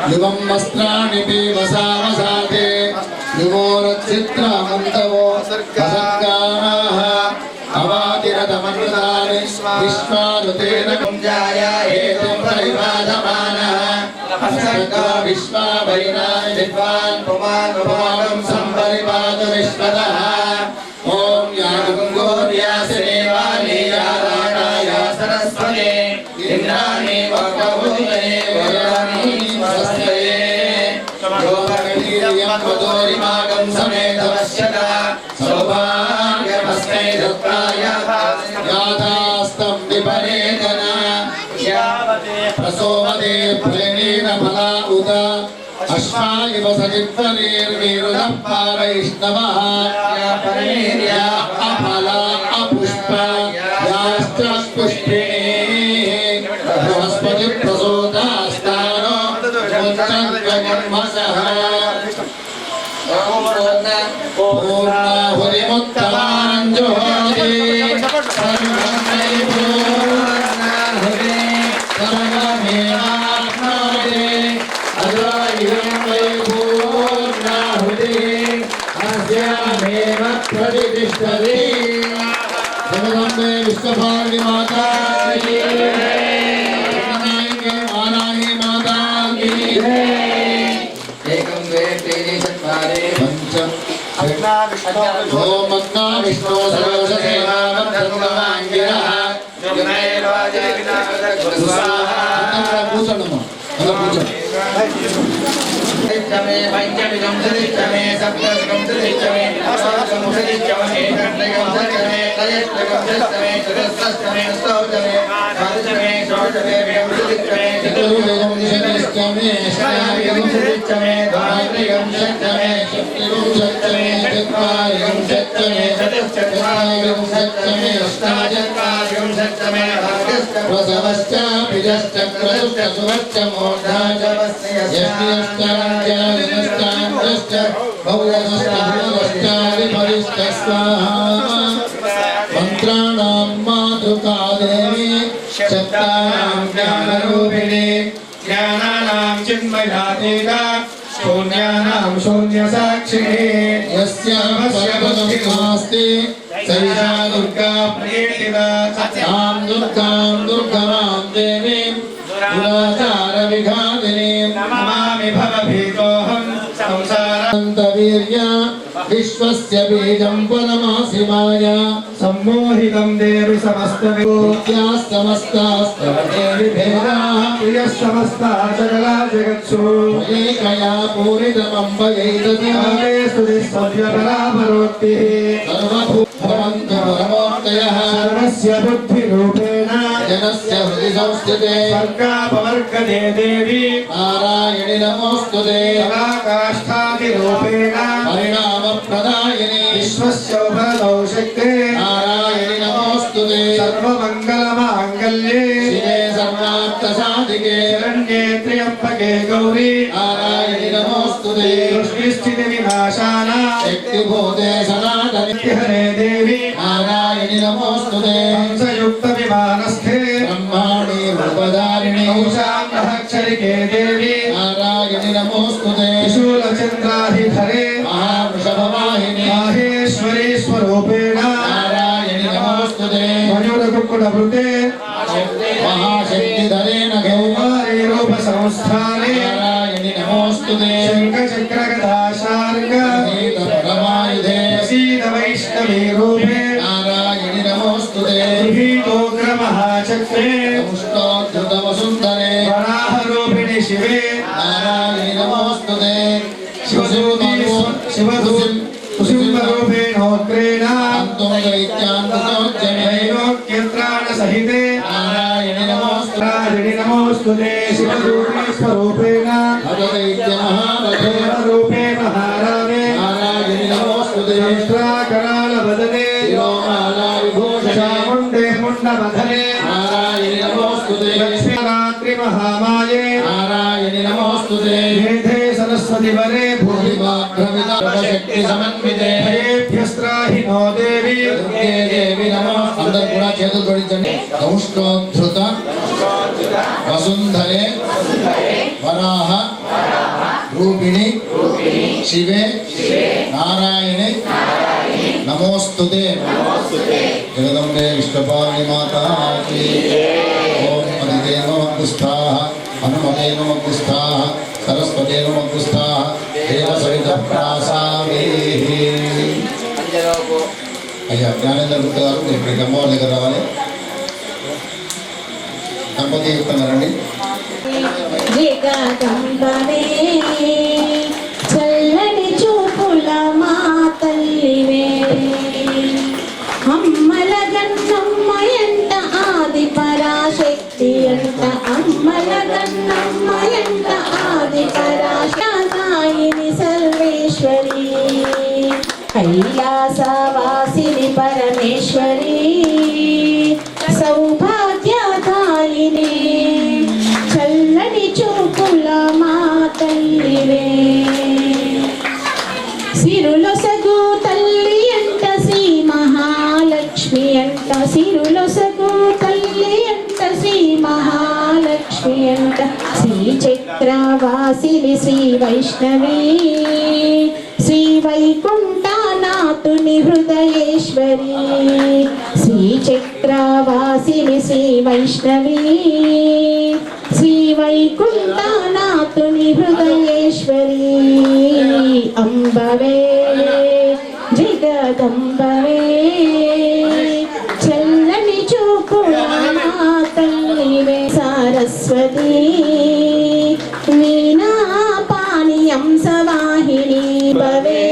యువం వస్త్రాణి పీవసావసాతే యువోరచిత్రమంతవో సర్గాః అవాతిరతమృతాని విశ్వానుతేన కుంజాయ ఏతం పరివాదమానః అసర్గో విశ్వావైనాని విద్వాన్ పుమాన్ పుమానం సంపరివాద విశ్వతః ఓం యాగంగోర్యాసనేవాలీయారాణాయ సరస్వతే ఇంద్రాణి వక్రభూతే వరాణి స్వస్తయే యోగవీర్యమదోరిమాగం సమేతవశ్యత సౌభాగ్యమస్మై దత్తాయ యాథాస్తం విపరేతన ప్రసోమతే ప్రేణేన ఫలా ఉద అశ్వాయివ సజిత్వరీర్వీరుదః పారైష్ణవః పరేర్యా అఫలా అపుష్ప యాశ్చ పుష్పిణీః బృహస్పతి ప్రసోదాస్తానో జగన్మసః పూర్ణాహుతిముత్తమానం జుహోతి సర్వమై పూర్ణాహుతి సర్వమేవాప్నోతి అజాయం వై పూర్ణాహుతి అస్యామేవ ప్రతిష్ఠతి జగదంబే విశ్వభారతి మాతా కీ జై వారాహి మాతా కీ ఏకం వేత్తేని చత్వారి పంచం ఓం అన్నా విష్ణు సర్వసేవాంగిరః కూర్చోండమ్మా అలా కూర్చోండి పంచమిదం సదిష్టమే సప్తమిదం సదిష్టమే అష్టమిదం సదిష్టమే ఏకత్రికం సదిష్టమే త్రయత్రికం సదిష్టమే చతుస్సష్టమే స్తోత్రమే ద్వాదశమే షోడశమే విదం సదిష్టమే చతుర్వేదం సదిష్టమే అష్టావిదం సదిష్టమే ద్వాదశం సదిష్టమే షష్ఠిదం సదిష్టమే చత్వారిదం సదిష్టమే చతుశ్చత్వారిదం సదిష్టమే అష్టాచత్వారిదం సదిష్టమే ప్రసవశ్చ పిజశ్చ క్రతుశ్చ సువశ్చ మూర్ధాచ యష్టియష్టాంజలినష్టాంజశ్చ భౌరనష్టాంజశ్చాదిపరిష్ట స్వాహా మంత్రాణాం మాతృకా దేవి శబ్దానాం జ్ఞానరూపిణి జ్ఞానానాం చిన్మయాతీత శూన్యానాం శూన్యసాక్షిణి యస్యాః పరపదం నాస్తి సైషా దుర్గా ప్రీతిద తాం దుర్గాం దుర్గమాం దేవీం దురాచార విఘాతినీం నమామి భవభీతోహం సంసారాంతవీర్య విశ్వస్య బీజం పరమాసి మాయా సమ్మోహితం దేవి సమస్తాస్తవదేవి భేదాః ప్రియ సమస్త సకలా జగత్సు ఏకయా పూరితమంబయైదతి సవ్యపరాపరోక్తి సర్వభూతవంతు పరమోక్తయః సర్వస్య బుద్ధి రూపేణ జనస్య హృది సంస్థితే సర్గాపవర్గదే దేవి నారాయణి నమోస్తుతే కాష్ఠాది రూపేణ పరిణామ ప్రదాయిని విశ్వస్యోపరదౌ శక్తే నారాయణి నమోస్తుతే సర్వమంగళమాంగళ్యే శివే సర్వార్థ సాధికే శరణ్యే త్ర్యంబకే గౌరీ నారాయణి నమోస్తుతే సృష్టిస్థితి వినాశాన శక్తిభూతే సనాతని హరే దేవి నారాయణి నమోస్తుతే హంసయుక్త విమానస్థే బ్రహ్మాణి రూపధారిణి ఔషాంగక్షరికే దేవి నారాయణి నమోస్తుతే శూలచంద్రాధిధరే మహావృషభవాహిని మాహేశ్వరీ స్వరూపేణ నారాయణి నమోస్తుతే మయూరకుక్కుడభృతే మహాశక్తిధరేణ కౌమారీ రూప సంస్థానే నారాయణి నమోస్తుతే శంఖచక్రగదాశార్గ పరమాయుధే సీత వైష్ణవీ రూపే నారాయణి నమోస్తుతే మహాచక్రే పుష్పోద్ధృతవసుందరే వరాహరూపిణి శివే నారాయణి నమోస్తుతే కుసుంబరూపేణోగ్రేణ అంతోదైత్యాంతోజ్జమే సహితే నారాయణి నమోస్తుతే రాజని నమోస్తుతే శివరూపీ స్వరూపేణ భగవైత్యమహావధే రూపే మహారామే నారాయణి నమోస్తుతే కరాల వదనే శిరోమాలా విభూషణే చాముండే ముండమధనే నారాయణి నమోస్తుతే లక్ష్మీరాత్రి మహామాయే నారాయణి నమోస్తుతే మేధే సరస్వతి వరే భూమి శక్తి సమన్వితే భయేభ్యస్త్రాహి నో దేవి దుర్గే దేవి నమో అందరూ కూడా చేతులు జోడించండి దంష్ట్రోద్ధృత వసుంధరే వరాహ रूपिणी शिवे नारायणे नमोस्तुते जगदम्बे विष्णुपाणि माता की ओम अदिते नमः स्वाहा हनुमते नमः स्वाहा सरस्वते नमः स्वाहा देव सवित प्रासामे అయ్యా జ్ఞానేంద్ర గుప్త గారు మీరు ఇక్కడికి అమ్మవారి దగ్గర రావాలి. దంపతి చెప్తున్నారండి. జగదంబవే చల్లని చూపుల మా తల్లివే అమ్మల గన్నమ్మ ఎంట ఆది పరాశక్తి అంట అమ్మల గన్నమ్మ ఎంట ఆది పరాశక్తి సర్వేశ్వరి కైలాసవాసిని పరమేశ్వరి సౌభాగ్యదాయిని చల్లని చూపుల మా తల్లివే సిరులొసగు తల్లి అంట శ్రీ మహాలక్ష్మి అంట సిరులొసగు తల్లి అంట శ్రీ మహాలక్ష్మి అంట శ్రీ చక్రవాసిని శ్రీ వైష్ణవి శ్రీ వైకుంఠనాథుని హృదయేశ్వరి శ్రీ చక్రవాసిని శ్రీ వైష్ణవి శ్రీ వైకుంఠనాథుని హృదయేశ్వరి అంబవే జగదంబవే చల్లని చూపుల మా తల్లివే సరస్వతి వీణా పానీయం సవాహిని భవే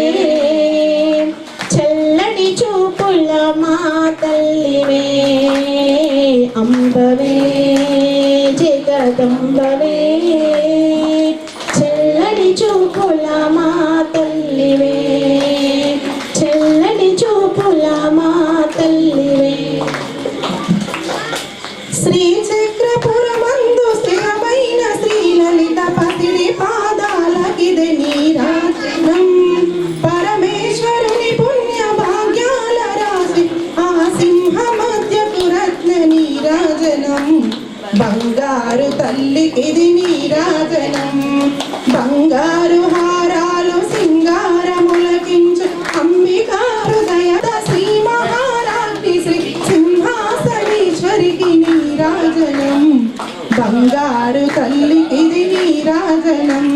చల్లని చూపుల మా తల్లివే అంబవే జగదంబవే చల్లని చూపుల మా తల్లివే చల్లని చూపుల మా తల్లివే శ్రీ చక్రపురమందు స్థిరమైన శ్రీలలిత పతిని పాదాలకిదే నీరాజనం పరమేశ్వరుని పుణ్య భాగ్యాల రాశి ఆ సింహ మధ్యపు రత్న నీరాజనం బంగారు తల్లికిది నీరాజనం బంగారు హారాలు సింగారములకించు అంబికా హృదయ శ్రీ మహారాజ్ఞి శ్రీ సింహాసనేశ్వరికి నీరాజనం బంగారు తల్లికిది నీరాజనం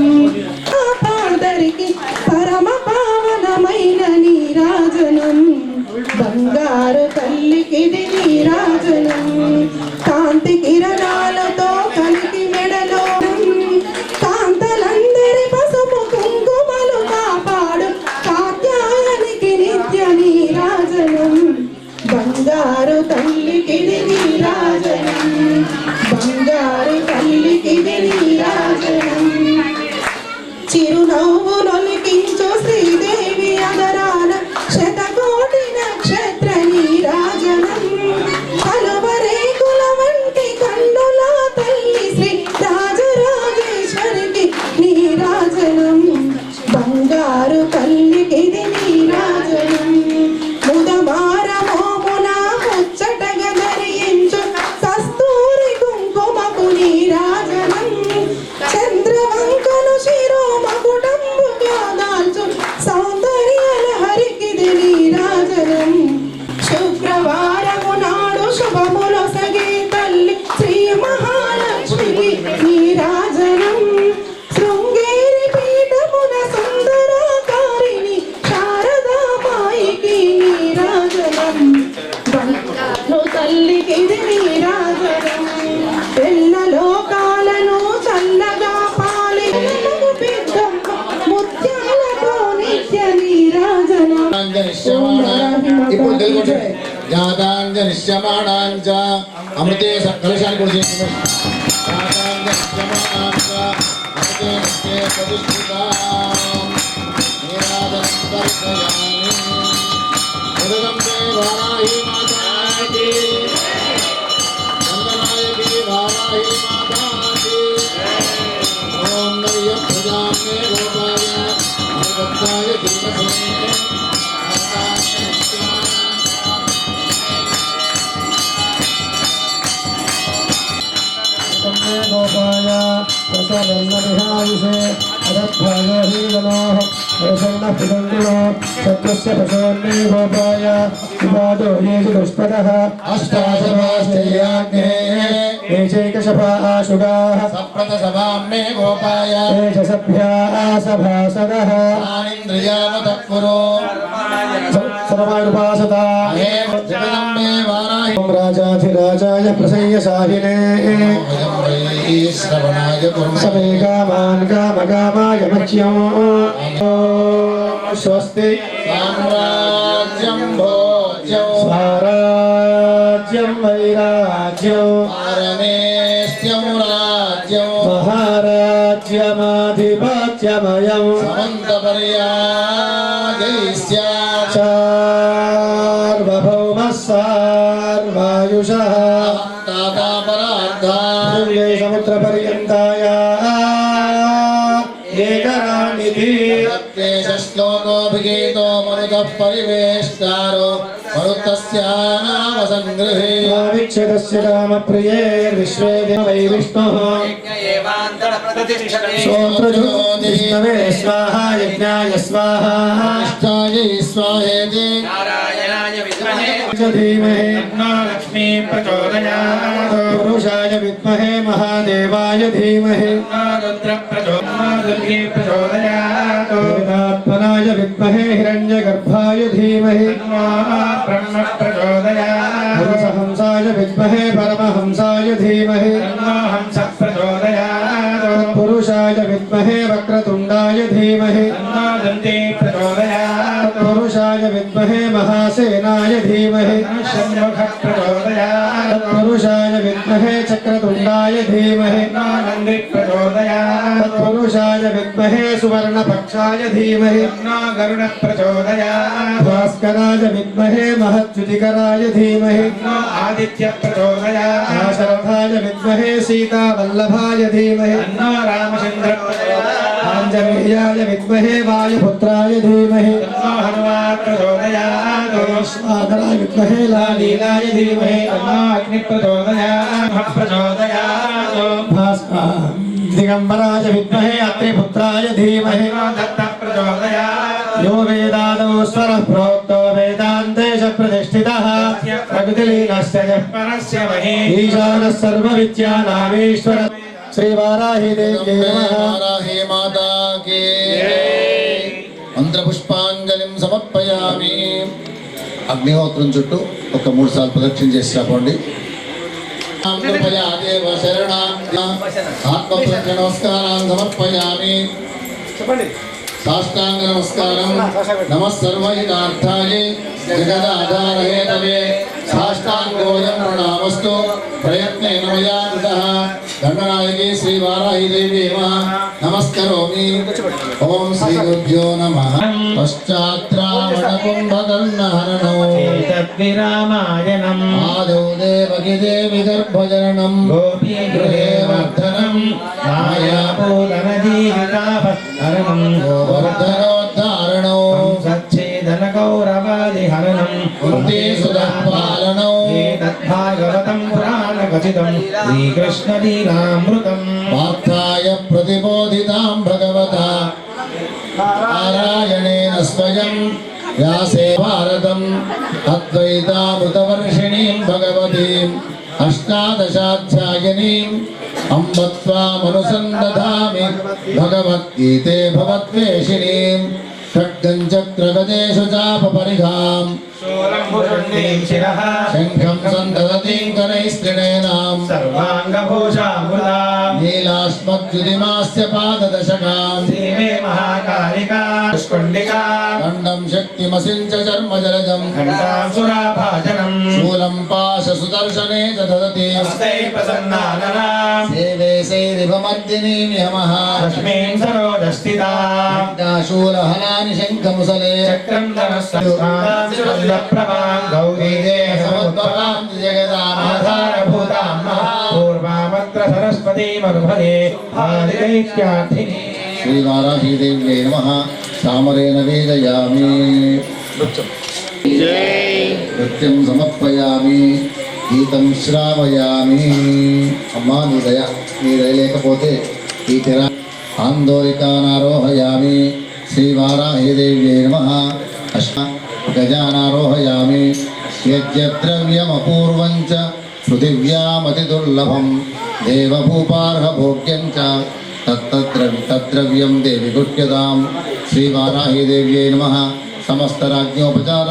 ఆ పాదరికి పరమ పావనమైన నీరాజనం బంగారు తల్లికిది నీరాజనం కాంతి కిరణాలతో కలికి మెడలో కాంతలందరి పసుపు కుంకుమలు కాపాడు కాత్యాయనికి నిత్య నీరాజనం బంగారు తల్లికిది నీరాజనం బంగారు తల్లికిది నీరాజనం చిరునవ్వు నొలికించు శ్రీదేవి అదరాన శతకోటి నక్షత్ర నీరాజనం కలువరేకుల వంటి కన్నుల తల్లి శ్రీ రాజరాజేశ్వరికి నీరాజనం బంగారు తల్లికిది నీరాజనం ముదమార మోమున ముచ్చటగా ధరించు కస్తూరి కుంకుమకు నీరాజనం చంద్రవంకను శిరోమకుటంబు దాల్చు సౌందర్యాల హరికిది నీరాజనం శుక్రవారము నాడు శుభములొసగే తల్లి శ్రీ మహాలక్ష్మికి నీరాజనం శృంగేరి పీఠమున సుందరాకారిణి శారదామాయికి నీరాజనం బంగారు తల్లికిది నీరాజనం ఎల్ల లోకాలను చల్లగా పాలించు పెద్దమ్మ ముత్యాలతో నిత్య నీరాజనం ఇప్పుడు తెలుగు జాతాంజనిష్యమాణాంచ అమృతే కలశాన్ని కూడా చేస్తున్నారు. జాతాంజనిష్యమాణాంచ అమృతే నిత్యే ప్రతిష్ఠితాం నీరాజనం దర్శయామి జగదంబే వారాహి మాతాకి నందనాయకి వారాహి మాతాకి ఓం నయ్య ప్రజామే గోపాయ అమృతాయ ధీమహి गोपाय प्रसन्न विहायुषे अदत्भागोहीनोः प्रसन्नः पितन्दिनो सत्यस्य पशोन्मे गोपाय विवादो येषु दुष्पदः अष्टाशवाश्चर्याग्ने येचैकशपाशुगाः सप्रतसभां मे गोपाय येषसभ्याः सभासदः प्राणिन्द्रियावतः पुरो सर्वानुपासता अहेम जगदं मे वाराहि ॐ राजाधिराजाय प्रसय्यसाहिने वयं वै श्रवणाय कुर्मः समे कामान् कामकामाय मह्यं स्वस्ति साम्राज्यं भोज्यं स्वराज्यं वैराज्यं पारमेष्ट्यं राज्यं महाराज्यमाधिपत्यमयं समन्तपर्यायैस्यात् सार्वभौमः सार्वायुषः ताता परार्धा दिव्ये समुद्रपर्यन्ताय एकराणिति सत्येष श्लोकोऽभिगीतो मरुतः परिवेष्टारो मरुतस्यानामसङ्गृहे विच्छेदस्य कामप्रियैर्विश्वे वै विष्णुः विष्णवे स्वाहा यज्ञाय स्वाहा इष्टायै स्वाहेति च धीमहि लक्ष्मी प्रचोदयात् पुरुषाय विद्महे महादेवाय धीमहि रुद्र प्रचोदयात् वेदात्मनाय विद्महे हिरण्यगर्भाय धीमहि ब्रह्म प्रचोदयात् हंसाय विद्महे परमहंसाय धीमहि हंस प्रचोदयात् पुरुषाय विद्महे वक्रतुण्डाय धीमहि दन्ते प्रचोदयात् पुरुषाय विद्महे महासेनाय धीमहि षण्मुख प्रचोदयात् पुरुषाय विद्महे चक्रतुण्डाय धीमहि नन्दी प्रचोदयात् पुरुषाय विद्महे सुवर्णपक्षाय धीमहि गरुड प्रचोदयात् भास्कराय विद्महे महच्युतिकराय धीमहि आदित्य प्रचोदयात् शरथाय विद्महे सीतावल्लभाय धीमहि रामचन्द्र आञ्जनेयाय विद्महे वायुपुत्राय धीमहि हनुमान् प्रचोदयात् विश्वाकराय विद्महे लालीलाय धीमहि अग्नि प्रचोदयात् दिगम्बराय विद्महे अत्रिपुत्राय धीमहि दत्त प्रचोदयात् यो वेदादौ स्वरः प्रोक्तो वेदान्तेश प्रतिष्ठितः प्रकृतिलीनस्य यः परस्य महि ईशानः सर्वविद्यानामीश्वर श्रीवाराहि देव्यै नमः वाराहि माता की మంత్రపుష్పాంజలిం సమర్పయామి. అగ్నిహోత్రం చుట్టూ ఒక 3 సార్లు ప్రదక్షిణ చేసి రాకండి. కృపయా దేవ శరణ ఆత్మప్రదక్షిణ నమస్కారాన్ని సమర్పయామి. చెప్పండి. సాష్టాంగ నమస్కారం. నమః సర్వహితార్థాయ జగదాధారహేతవే సాష్టాంగోయం ప్రణామస్తు ప్రయత్నేన మయా కృతః. దండనాయకి శ్రీ వారాహి దేవి నమస్కరోమి. ఓం శ్రీ గురుభ్యో నమః. పశ్చాత్రావణ కుంభకర్ణహరణం తద్విరామాయణం ఆదౌ దేవకి దేవి గర్భజననం గోపీ గృహే వర్ధనం మాయాపూతనజీవితాపహరణం గోవర్ధనోద్ధారణం సచ్ఛేదన గౌరవాదిహరణం కుంతీసుధపాలనం ఏతద్భాగవతం పురాణకచితం శ్రీకృష్ణలీలామృతం పార్థాయ ప్రతిబోధితాం భగవతా నారాయణేన స్వయం వ్యాసే భారతం అద్వైతామృతవర్షిణీం భగవతీం అష్టాదశాధ్యాయినీం అంబ త్వామనుసందధామి భగవద్గీతే భవద్వేషిణీం ఖడ్గం చక్రగదేషు చాపపరిఘాం శంఖం సందదతిం కరైస్త్రిణేనాం సర్వాంగభూషామృతాం నీలాస్మద్యుతిమాస్య పాదదశకాం శ్రీమే మహాకాళికా పుష్కొండికా దండం శక్తిమసించ చర్మజలజం ఘంటాసురాభాజనం శూలం పాశసుదర్శనే చ దదతి హస్తై ప్రసన్నాననాం సేవే సైరిభమర్దినీ నిహమః లక్ష్మీం సరోజస్థితా శూలహనాని శంఖముసలే చక్రం ధనస్సంతాం సురభ్రమాం గౌరీ సమద్భవాం జగదామాధారభూతాం పూర్వామత్ర సరస్వతీ మనుభదే ఆదిదైత్యార్థిని శ్రీ వారాహీదేవ్యై నమః. సామరేణ వేదయామి. నృత్యం సమర్పయామి. గీతం శ్రావయామి. అమ్మా నీ దయ లేకపోతే ఈ తెర आन्दोलिकानारोहयामि श्रीवाराहीदेव्यै नमः गजानारोहयामि यज्ञद्रव्यमपूर्वं च पृथिव्यामतिदुर्लभं देवभूपार्हभोग्यं च तद्द्रव्यं देवि गुह्यतां श्रीवाराहीदेव्यै नमः समस्तराज्ञोपचार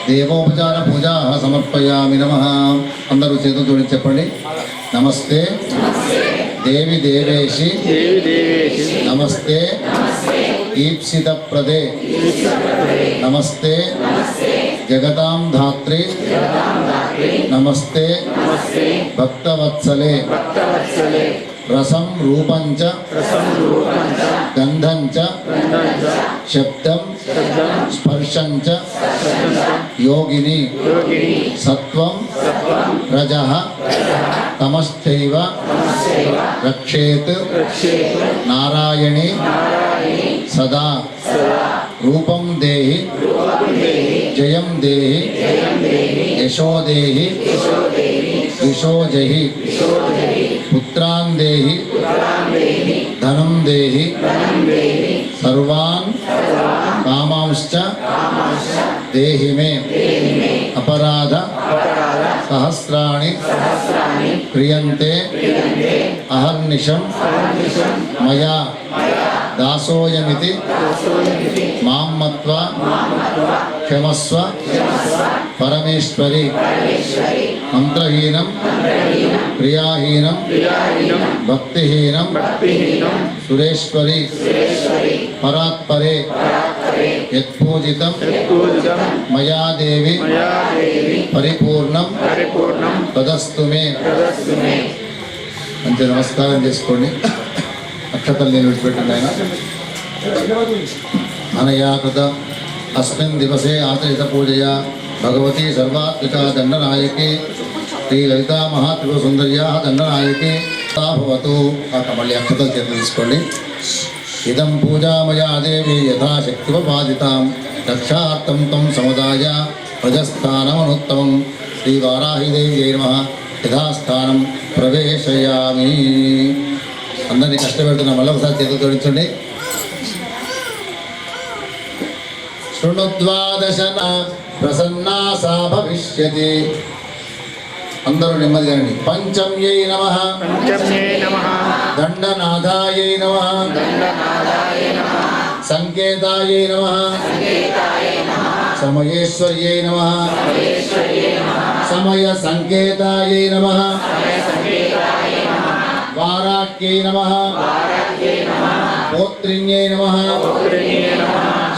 देवोपचार पूजा समर्पयामि नमः अंदरू చేతులు జోడించి చెప్పండి नमस्ते देवी देवेशि नमस्ते ईप्सित प्रदे नमस्ते जगतां धात्री नमस्ते भक्तवत्सले रसं रूपं च गंधं च शब्दं स्पर्शं च योगिनी सत्वं रजः तमश्चैव रक्षेत् नारायणी सदा रूपं देहि जयं देहि यशो देहि दिशो जहि पुत्रान् देहि धनं देहि सर्वान् कामांश्च देहि मे अपराध सहस्राणि क्रियन्ते अहर्निशं मया दासोऽयमिति मां मत्वा क्षमस्व परमेश्वरी मंत्रहीनं क्रियाहीनं भक्तिहीनं सुरेश्वरी परात्परे यत्पूजितं मया देवी परिपूर्णं तदस्तु मे अंते नमस्कारं చేసుకోండి అక్షతలు నిలబెట్టండి ఆయన అనయా కృత अस्मिन् दिवसे आचरित पूजया भगवती सर्वात्मिका दंडनायकी श्री ललिता महात्रिपुरसुंदर्या दंडनायकी भवतु मళ్ళీ అక్షతలు చేతులు తీసుకోండి इदं पूजामया देवी यथाशक्तिमुपादितां रक्षार्थं तं समुदाय प्रजस्थानमनुत्तमं श्रीवाराहीदेव्यै नमः यथास्थानं प्रवेशयामि అందరినీ కష్టపెడుతున్న మళ్ళీ ఒకసారి చేతులు జోడించండి శృణుద్వాదశన ప్రసన్నా సా భవిష్యతి అందరూ నెమ్మదిగా రండి పంచమ్యై నమః దండనాథాయై నమః సంకేతాయై నమః సమయేశ్వర్యై నమః సమయ సంకేతాయై నమః वाराह्यै नमः पोत्रिण्यै नमः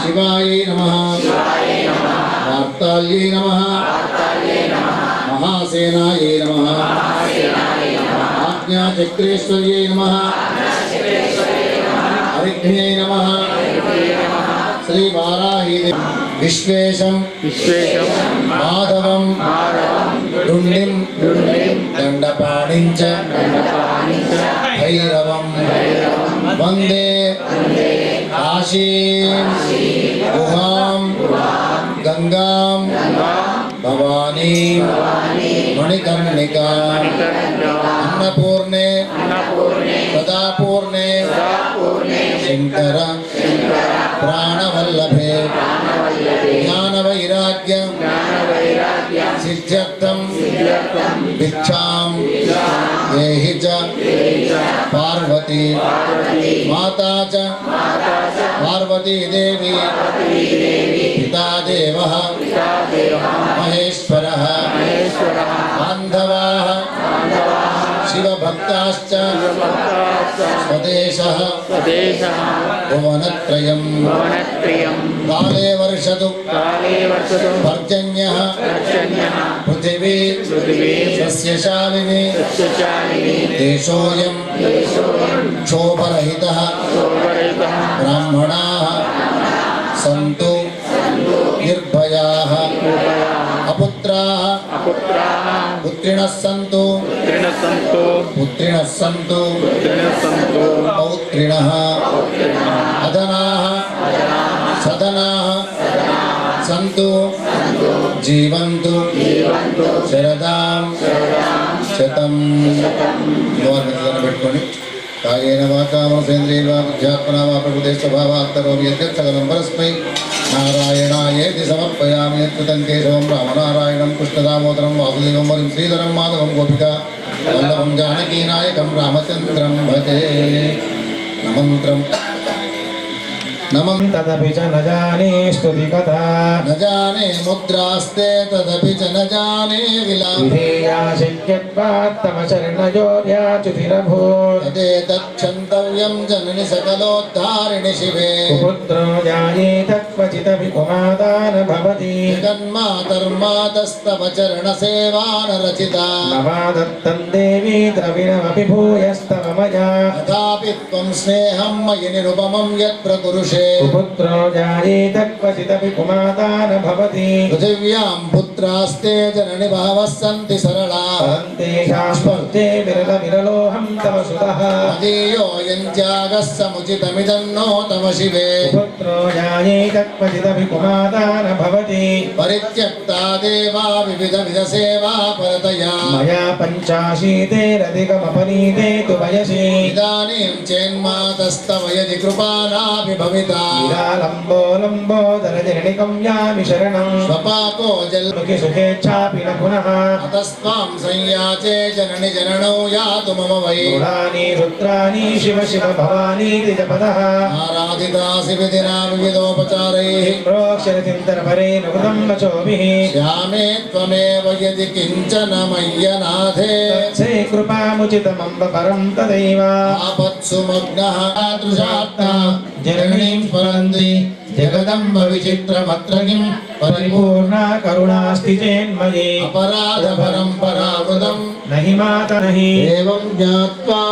शिवायै नमः वार्ताल्यै नमः महासेनायै नमः आज्ञाचक्रेश्वर्यै नमः हरिघ्न्यै नमः श्रीवाराही विश्वेशं माधवं दुण्डिं दण्डपाणिं च भैरवं वन्दे काशीं गुहां गंगां भवानीं मणिकर्णिकां अन्नपूर्णे सदापूर्णे शंकर प्राणवल्लभे ज्ञानवैराग्य सिद्ध्यर्थं भिक्षां देहि च पार्वती माता च पार्वती देवी पिता देवः महेश्वरः बान्धवाः शिवभक्ताश्च स्वदेशः भुवनत्रयं काले वर्षतु पर्जन्यः पृथिवी सस्यशालिनी देशोऽयं क्षोभरहितः ब्राह्मणाः सन्तु निर्भयाः अपुत्राः पुत्रिणः सन्तु पौत्रिणः अधनाः सधनाः सन्तु जीवन्तु शरदां शतं పెట్టుకొని कायेन वाचा मनसेन्द्रियैर्वा बुद्ध्यात्मना वा प्रकृते स्वभावात् करोमि यद्यत् सकलं परस्मै नारायणायेति समर्पयामि यत्कृतं केशवं रामनारायणं कृष्णदामोदरं वासुदेवं वरिं श्रीधरं माधवं गोपिका वल्लभं जानकीनायकं रामचन्द्रं भजे नमन्त्रम् नमं तदपि च न जाने स्तुति कथा न जाने मुद्रास्ते तदपि च न जाने विलापः विधेया शक्यत्वात् तव चरणयोर्याच्युतिरभूत् तदेतच्छन्तव्यं जननि सकलोद्धारिणि शिवे कुपुत्रो जायेत क्वचिदपि कुमाता न भवति जगन्मातर्मातस्तव चरणसेवा न रचिता न वा दत्तं देवी द्रविणमपि भूयस्तव मया तथापि त्वं स्नेहं मयि निरुपमं यत् प्रकुरुषे कुपुत्रो जायेत क्वचिदपि कुमाता न भवति पृथिव्यां पुत्रास्ते जननि बहवः सन्ति सरलाः तेषां स्पर्धे विरलविरलोऽहं तव सुतः मदीयो यञ्जागः समुचितमिदन्नो तव शिवे पुत्रो जायेत क्वचिदपि कुमाता न भवति परित्यक्ता देवा विविधविधसेवा परतया मया पञ्चाशीतेरधिकमपनीते तु वयसि इदानीं चेन्मातस्तव यदि कृपा नापि भविता लम्बो लम्बोदरजनिकं यामि शरणं स्वपाको मुखि सुखेच्छापि न पुनः अतस्त्वां संयाचे जननि जननौ यातु मम वै गुणानि रुद्राणि शिव शिव भवानीति जपतः आराधितासि विधिना विविधोपचारैः प्रोक्षरचिन्तनपरे नुकृतं वचोभिः श्यामे त्वमेव यदि किञ्चन मय्यनाथे से कृपामुचितमम्ब परं तदैव आपत्सु मग्नः तादृशात्मा जननीं स्मरन्ति जगदम्ब विचित्रमत्र किं परिपूर्णा करुणास्ति चेन्मये अपराधपरम्परावृतम् न हि माता न हि एवं ज्ञात्वा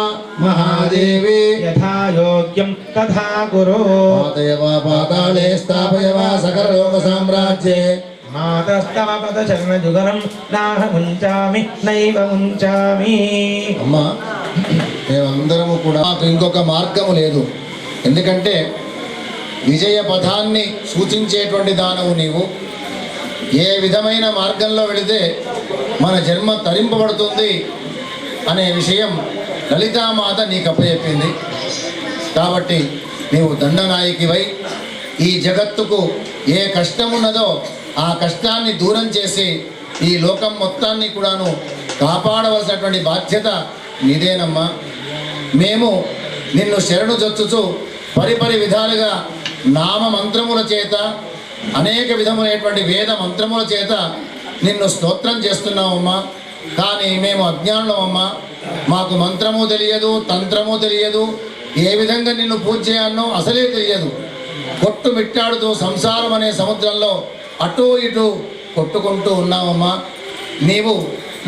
महादेवी यथा योग्यं तथा कुरु पातय वा पाताले स्थापय वा सकललोकसाम्राज्ये मातस्तव पदचरणजुगलं नाहमुञ्चामि नैव मुञ्चामि అమ్మా మేమందరము కూడా మాకు ఇంకొక మార్గము లేదు ఎందుకంటే విజయ పథాన్ని సూచించేటువంటి దానవు నీవు ఏ విధమైన మార్గంలో వెళితే మన జన్మ తరింపబడుతుంది అనే విషయం లలితామాత నీకు అప్పచెప్పింది కాబట్టి నీవు దండనాయకివై ఈ జగత్తుకు ఏ కష్టం ఉన్నదో ఆ కష్టాన్ని దూరం చేసి ఈ లోకం మొత్తాన్ని కూడాను కాపాడవలసినటువంటి బాధ్యత నీదేనమ్మా మేము నిన్ను శరణు జొచ్చుచు పరిపరి విధాలుగా నామ మంత్రముల చేత అనేక విధములైనటువంటి వేద మంత్రముల చేత నిన్ను స్తోత్రం చేస్తున్నామమ్మా కానీ మేము అజ్ఞానులమమ్మా మాకు మంత్రము తెలియదు తంత్రము తెలియదు ఏ విధంగా నిన్ను పూజ చేయాలనో అసలే తెలియదు కొట్టుమిట్టాడుతూ సంసారం అనే సముద్రంలో అటు ఇటు కొట్టుకుంటూ ఉన్నామమ్మా నీవు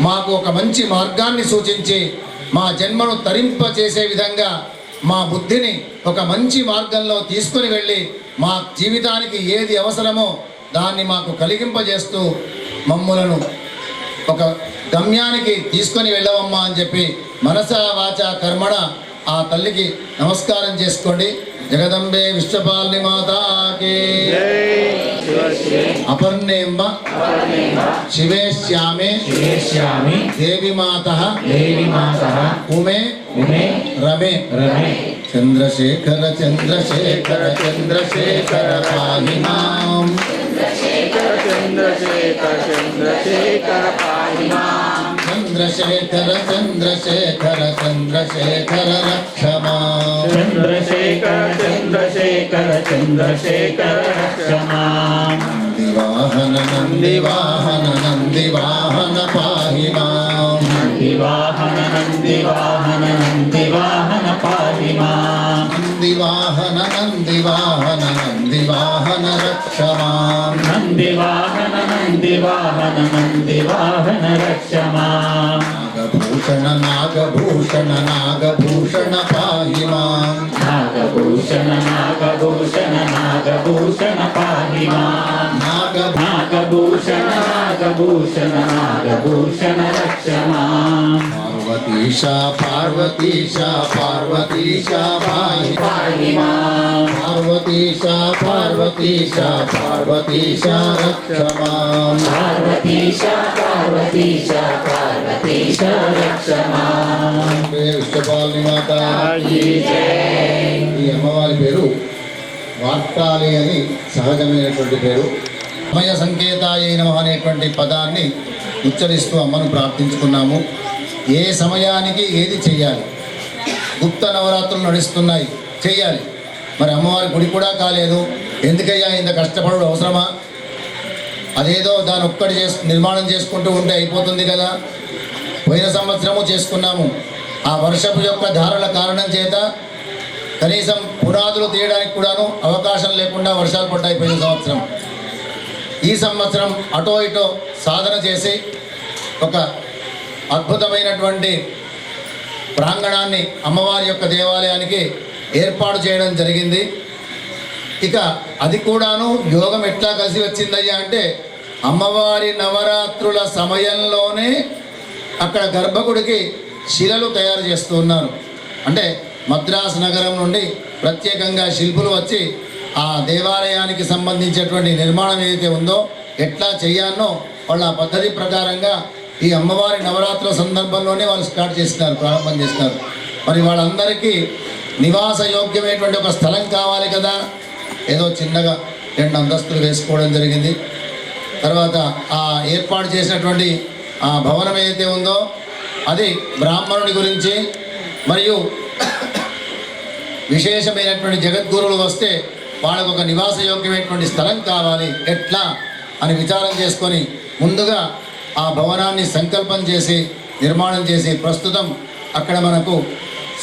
మాకు ఒక మంచి మార్గాన్ని సూచించి మా జన్మను తరింపచేసే విధంగా మా బుద్ధిని ఒక మంచి మార్గంలో తీసుకుని వెళ్ళి మా జీవితానికి ఏది అవసరమో దాన్ని మాకు కలిగింపజేస్తూ మమ్ములను ఒక గమ్యానికి తీసుకొని వెళ్ళవమ్మా అని చెప్పి మనస వాచ కర్మణ ఆ తల్లికి నమస్కారం చేసుకోండి. జగదంబే విశ్వపాలిని మాతాకి అపర్ణేంబ శివే శ్యామే దేవి మాతః ఉమే రమే చంద్రశేఖర చంద్రశేఖర చంద్రశేఖర పాహి మాం చంద్రశేఖర చంద్రశేఖర చంద్రశేఖర రక్ష మాం నందివాహన నందివాహన నందివాహన పాహి మాం నందివాహన నందివాహన నందివాహన రక్ష మాం నాగభూషణ నాగభూషణ నాగభూషణ పాహి మాం నాగభూషణ పార్వతీశా పార్వతీశా పార్వతీశా పాహి మాం పార్వతీశా పార్వతీశ పార్వతీశ పార్వతీశ రక్ష మాం. పార్వతీశ పార్వతీశ పార్వతీశ రక్ష మాం. విష్ణుపాలిని మాత కీ జై. ఈ అమ్మవారి పేరు వార్తాళి అని సహజమైనటువంటి పేరు. సమయ సంకేతాయ నమః అనేటువంటి పదాన్ని ఉచ్చరిస్తూ అమ్మను ప్రార్థించుకున్నాము. ఏ సమయానికి ఏది చెయ్యాలి? గుప్త నవరాత్రులు నడుస్తున్నాయి, చెయ్యాలి. మరి అమ్మవారి గుడి కూడా కాలేదు, ఎందుకయ్యా ఇంత కష్టపడు అవసరమా? అదేదో దాని ఒక్కటి నిర్మాణం చేసుకుంటూ ఉంటే అయిపోతుంది కదా. పోయిన సంవత్సరము చేసుకున్నాము. ఆ వర్షపు యొక్క ధారల కారణం చేత కనీసం పునాదులు తీయడానికి కూడాను అవకాశం లేకుండా వర్షాలు పడ్డాయి పోయిన సంవత్సరం. ఈ సంవత్సరం అటో ఇటో సాధన చేసి ఒక అద్భుతమైనటువంటి ప్రాంగణాన్ని అమ్మవారి యొక్క దేవాలయానికి ఏర్పాటు చేయడం జరిగింది. ఇక అది కూడాను యోగం ఎట్లా కలిసి వచ్చిందయ్యా అంటే, అమ్మవారి నవరాత్రుల సమయంలోనే అక్కడ గర్భగుడికి శిలలు తయారు చేస్తూ ఉన్నారు. అంటే మద్రాసు నగరం నుండి ప్రత్యేకంగా శిల్పులు వచ్చి ఆ దేవాలయానికి సంబంధించినటువంటి నిర్మాణం ఏదైతే ఉందో ఎట్లా చేయాలనో వాళ్ళ ఆ పద్ధతి ప్రకారంగా ఈ అమ్మవారి నవరాత్రుల సందర్భంలోనే వాళ్ళు స్టార్ట్ చేస్తున్నారు, ప్రారంభం చేస్తున్నారు. మరి వాళ్ళందరికీ నివాస యోగ్యమైనటువంటి ఒక స్థలం కావాలి కదా. ఏదో చిన్నగా 2 అంతస్తులు వేసుకోవడం జరిగింది. తర్వాత ఆ ఏర్పాటు చేసినటువంటి ఆ భవనం ఏదైతే ఉందో అది బ్రాహ్మణుడి గురించి, మరియు విశేషమైనటువంటి జగద్గురువులు వస్తే వాళ్ళకు ఒక నివాస యోగ్యమైనటువంటి స్థలం కావాలి, ఎట్లా అని విచారం చేసుకొని ముందుగా ఆ భవనాన్ని సంకల్పం చేసి నిర్మాణం చేసి ప్రస్తుతం అక్కడ మనకు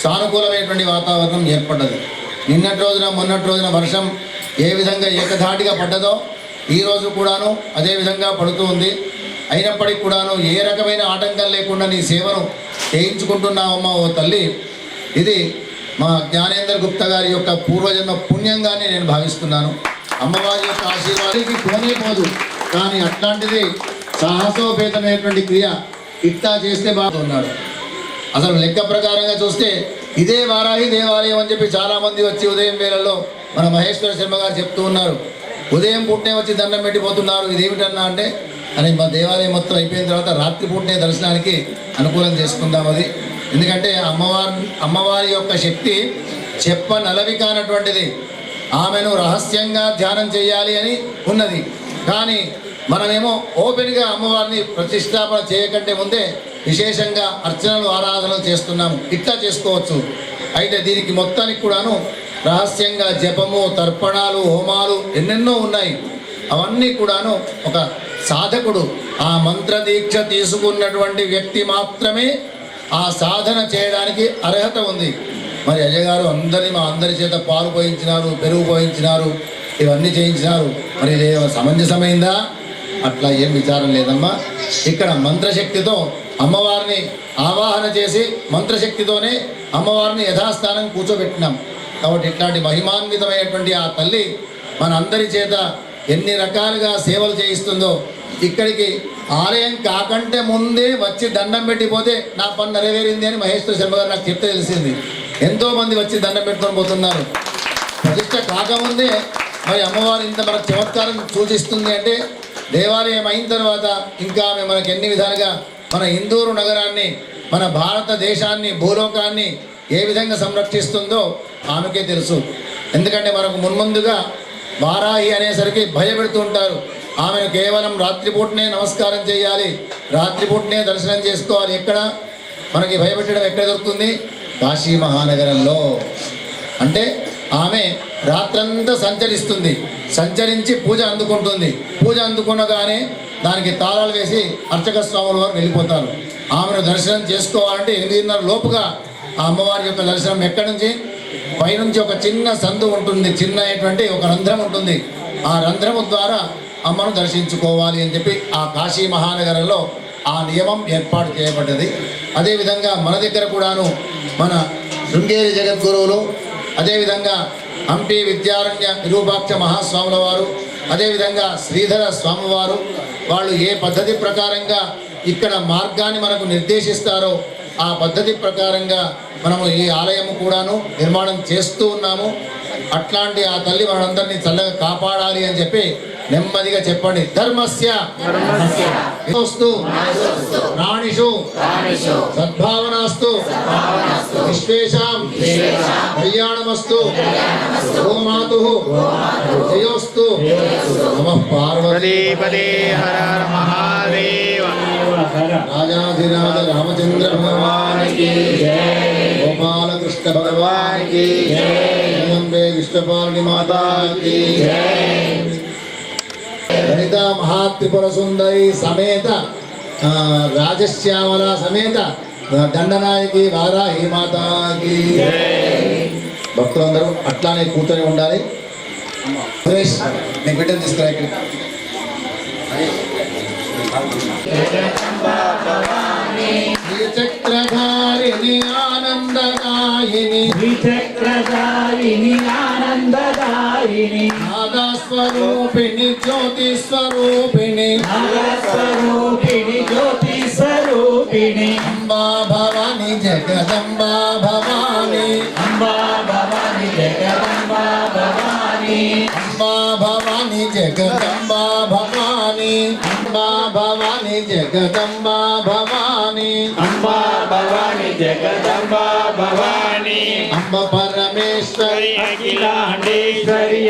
సానుకూలమైనటువంటి వాతావరణం ఏర్పడ్డది. నిన్నటి రోజున మొన్నటి రోజున వర్షం ఏ విధంగా ఏకధాటిగా పడ్డదో ఈరోజు కూడాను అదే విధంగా పడుతూ ఉంది. అయినప్పటికీ కూడాను ఏ రకమైన ఆటంకం లేకుండా నీ సేవను చేయించుకుంటున్నావమ్మా ఓ తల్లి. ఇది మా జ్ఞానేంద్ర గుప్తా గారి యొక్క పూర్వజన్మ పుణ్యంగానే నేను భావిస్తున్నాను. అమ్మవారి యొక్క ఆశీర్వాదానికి పోనే పోదు, కానీ అట్లాంటిది సాహసోపేతమైనటువంటి క్రియ ఇట్లా చేస్తే బాగున్నాడు. అసలు లెక్క ప్రకారంగా చూస్తే ఇదే వారాహి దేవాలయం అని చెప్పి చాలామంది వచ్చి ఉదయం వేళల్లో మన మహేశ్వర శర్మ గారు చెప్తూ ఉన్నారు. ఉదయం పూటనే వచ్చి దండం పెట్టిపోతున్నారు. ఇదేమిటన్నా అంటే అని మా దేవాలయం మొత్తం అయిపోయిన తర్వాత రాత్రి పూటనే దర్శనానికి అనుకూలం చేసుకుందాం. అది ఎందుకంటే అమ్మవారి యొక్క శక్తి చెప్పనలవి కానటువంటిది. ఆమెను రహస్యంగా ధ్యానం చేయాలి అని ఉన్నది. కానీ మనమేమో ఓపెన్గా అమ్మవారిని ప్రతిష్టాపన చేయకంటే ముందే విశేషంగా అర్చనలు ఆరాధనలు చేస్తున్నాము. ఇట్లా చేసుకోవచ్చు. అయితే దీనికి మొత్తానికి కూడాను రహస్యంగా జపము, తర్పణాలు, హోమాలు ఎన్నెన్నో ఉన్నాయి. అవన్నీ కూడాను ఒక సాధకుడు ఆ మంత్రదీక్ష తీసుకున్నటువంటి వ్యక్తి మాత్రమే ఆ సాధన చేయడానికి అర్హత ఉంది. మరి అజయ్ గారు మా అందరి చేత పాలు పోయించినారు, పెరుగు పోయించినారు, ఇవన్నీ చేయించినారు. మరి ఇది సమంజసమైందా? అట్లా ఏం విచారం లేదమ్మా. ఇక్కడ మంత్రశక్తితో అమ్మవారిని ఆవాహన చేసి మంత్రశక్తితోనే అమ్మవారిని యథాస్థానం కూర్చోబెట్టినాం. కాబట్టి ఇట్లాంటి మహిమాన్వితమైనటువంటి ఆ తల్లి మన అందరి చేత ఎన్ని రకాలుగా సేవలు చేయిస్తుందో, ఇక్కడికి ఆలయం కాకంటే ముందే వచ్చి దండం పెట్టిపోతే నా పని నెరవేరింది అని మహేశ్వర శర్మ గారు నాకు చెప్తే తెలిసింది. ఎంతోమంది వచ్చి దండం పెట్టుకొని పోతున్నారు. ప్రతిష్ట కాకముందే మరి అమ్మవారు ఇంత మనకు చమత్కారం సూచిస్తుంది అంటే, దేవాలయం అయిన తర్వాత ఇంకా ఆమె మనకు ఎన్ని విధాలుగా మన ఇందూరు నగరాన్ని, మన భారతదేశాన్ని, భూలోకాన్ని ఏ విధంగా సంరక్షిస్తుందో ఆమెకే తెలుసు. ఎందుకంటే మనకు మున్ముందుగా వారాహి అనేసరికి భయపెడుతూ ఉంటారు. ఆమెను కేవలం రాత్రిపూటనే నమస్కారం చేయాలి, రాత్రిపూటనే దర్శనం చేసుకోవాలి. ఎక్కడ మనకి భయపెట్టడం ఎక్కడ దొరుకుతుంది? కాశీ మహానగరంలో. అంటే ఆమె రాత్రంతా సంచరిస్తుంది, సంచరించి పూజ అందుకుంటుంది. పూజ అందుకునగానే దానికి తాళాలు వేసి అర్చక స్వాముల వారు వెళ్ళిపోతారు. ఆమెను దర్శనం చేసుకోవాలంటే 8:30 లోపుగా ఆ అమ్మవారి యొక్క దర్శనం ఎక్కడి నుంచి? పైనుంచి ఒక చిన్న సందు ఉంటుంది, చిన్న అయినటువంటి ఒక రంధ్రం ఉంటుంది. ఆ రంధ్రము ద్వారా అమ్మను దర్శించుకోవాలి అని చెప్పి ఆ కాశీ మహానగరంలో ఆ నియమం ఏర్పాటు చేయబడ్డది. అదేవిధంగా మన దగ్గర కూడాను మన శృంగేరి జగద్గురువులు, అదేవిధంగా హంపి విద్యారణ్య విరూపాక్ష మహాస్వాముల వారు, అదేవిధంగా శ్రీధర స్వామివారు, వాళ్ళు ఏ పద్ధతి ప్రకారంగా ఇక్కడ మార్గాన్ని మనకు నిర్దేశిస్తారో ఆ పద్ధతి ప్రకారంగా మనము ఈ ఆలయము కూడాను నిర్మాణం చేస్తూ ఉన్నాము. అట్లాంటి ఆ తల్లి మనందరినీ చల్లగా కాపాడాలి అని చెప్పి నెమ్మదిగా చెప్పండి. ధర్మస్య ధర్మస్య ప్రాణిషు సద్భావనాస్తు విశ్వేషాం కళ్యాణమస్తు గోమాతు జయోస్తు నమః పార్వతీ పదే హర హర మహాదేవ. రాజాధిరాజ రామచంద్ర భగవానికి గోపాలకృష్ణ భగవానికి అంబే విష్ణుపాలిని మాతాకి లలిత మహాత్రిపుర సుందరి సమేత రాజశ్యామల సమేత దండనాయకి వారాహి మాతాకి. భక్తులందరూ అట్లానే కూర్చొని ఉండాలి. సురేష్ నీ బిడ్డను తీసుకురా ఇక్కడ. శ్రీచక్రధారిణి ఆనందదాయిని శ్రీచక్రధారిణి ఆనందదాయిని నాదస్వరూపిణి జ్యోతి స్వరూపిణి నాదస్వరూపిణి జ్యోతి స్వరూపిణి అంబా భవాని జగదంబా భవాని అంబా భవాని జగదంబా భవాని అంబా భవాని జగదంబా భవాని అంబా భవాని జగదంబా భవాని అంబా భవాని జగదంబా భవాని అంబ పరమేశ్వరి అఖిలాండేశ్వరి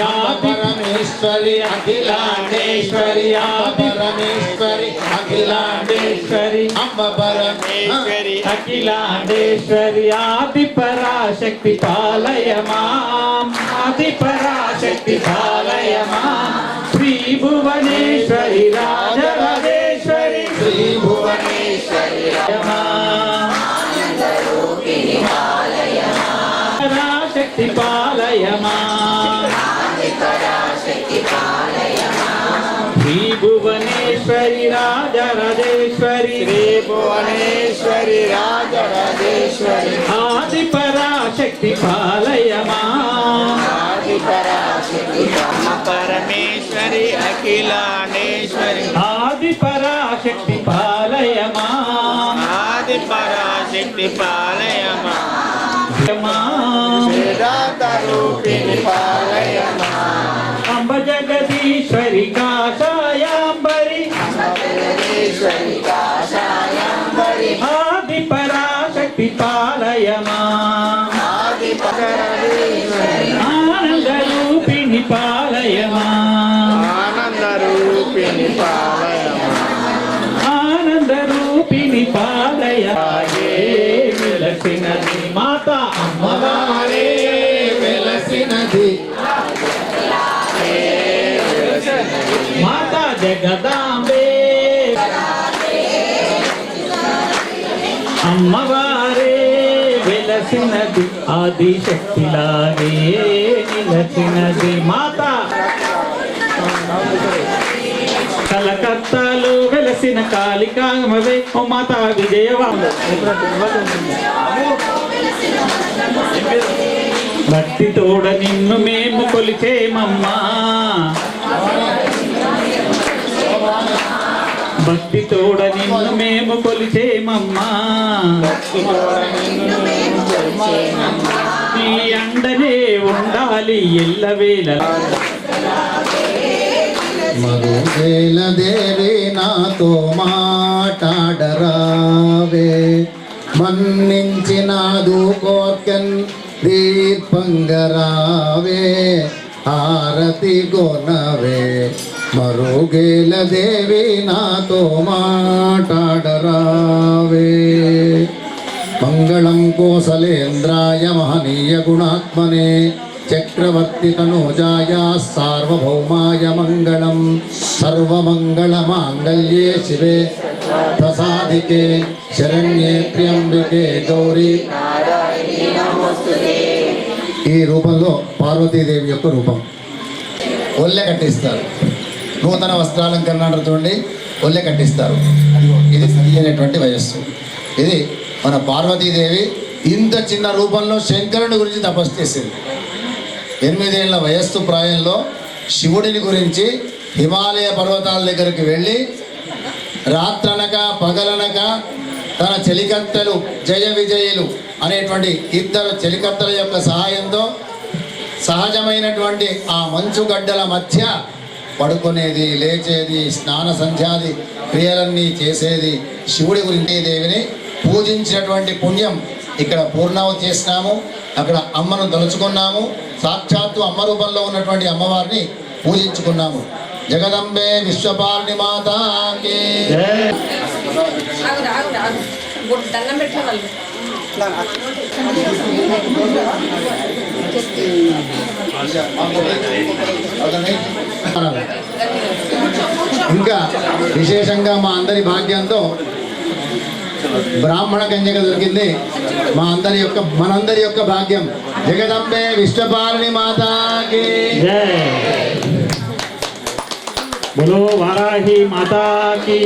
పరమేశ్వరి అఖిలాండేశ్వరి పరమేశ్వరి అఖిలాండేశ్వరి అంబ పరమేశ్వరి అఖిలాండేశ్వరి ఆది పరాశక్తి పాలయ మాం ఆది పరాశక్తి పాలయ మాం శ్రీ భువనేశ్వరి రాజరాజేశ్వరి శ్రీ భువనేశ్వరి పరాశక్తి పాలయ మాం శ్రీ భువనేశ్వరి రాజరాజేశ్వరి శ్రీ భువనేశ్వరి రాజరాజేశ్వరి ఆది పరాశక్తి పాలయ మాం ఆది పరాశక్తి పరమేశ్వరి అఖిలాండేశ్వరి ఆది పరాశక్తి పాలయ మాం ఆది పరాశక్తి పాలయ వేదాంత రూపిణి పాలయ అంబ జగదీశ్వరి కాషాయాంబరి ఆది పరాశక్తి పాలయ మాం ఆనంద రూపిణి పాలయ మాం ఆనంద రూపిణి పాలయ ఆనంద రూపిణి పాలయ వెలసినది మాత అమ్మవారే వెలసినది మాత జగదాంబే అమ్మవారే వెలసినది ఆదిశక్తిలాగే నిలసినది మాత కలకత్తాలో వెలసిన కాళికామవే ఓ మాత విజయవాడ భక్తి తోడ నిన్ను మేము కొలిచేమమ్మా భక్తి తోడ నిన్ను మేము కొలిచేమమ్మా నీ అండనే ఉండాలి ఎల్లవేళ మరుగేల దేవి నాతో మాట్లాడరావే మన్నించినాదు కోర్కెన్ దీర్పంగరావే హారతి గొనవే మరుగేల దేవి నాతో మాట్లాడరావే మంగళం కోసలేంద్రాయ మహనీయ గుణాత్మనే చక్రవర్తి తనూజాయ సార్వభౌమాయ మంగళం సర్వమంగళమాంగళ్యే శివే ప్రసాదికే శరణ్యే త్ర్యంబికే గౌరీ. ఈ రూపంలో పార్వతీదేవి యొక్క రూపం. ఒళ్ళె కట్టిస్తారు, నూతన వస్త్రాలంకరణ చూడండి, ఒళ్ళె కట్టిస్తారు. ఇది సరి అయినటువంటి వయస్సు. ఇది మన పార్వతీదేవి ఇంత చిన్న రూపంలో శంకరుని గురించి తపస్సు చేసింది. 8 ఏళ్ల వయస్సు ప్రాయంలో శివుడిని గురించి హిమాలయ పర్వతాల దగ్గరికి వెళ్ళి రాత్రనక పగలనక తన చెలికత్తెలు జయ విజయులు అనేటువంటి 2 చెలికత్తెల యొక్క సహాయంతో సహజమైనటువంటి ఆ మంచు గడ్డల మధ్య పడుకునేది, లేచేది, స్నాన సంధ్యాది క్రియలన్నీ చేసేది శివుడి గురించి దేవిని పూజించినటువంటి పుణ్యం ఇక్కడ పూర్ణావతి చేసినాము. అక్కడ అమ్మను తలుచుకున్నాము. సాక్షాత్తు అమ్మ రూపంలో ఉన్నటువంటి అమ్మవారిని పూజించుకున్నాము. జగదంబే విశ్వపాలిని మాతాకి. దండం పెట్టే వాళ్ళు ఇంకా విశేషంగా మా అందరి భాగ్యంతో బ్రాహ్మణ కన్యక దొరికింది. మనందరి యొక్క భాగ్యం. జగదంబే విశ్వపాలిని మాతాకి. बोलो वाराही माता की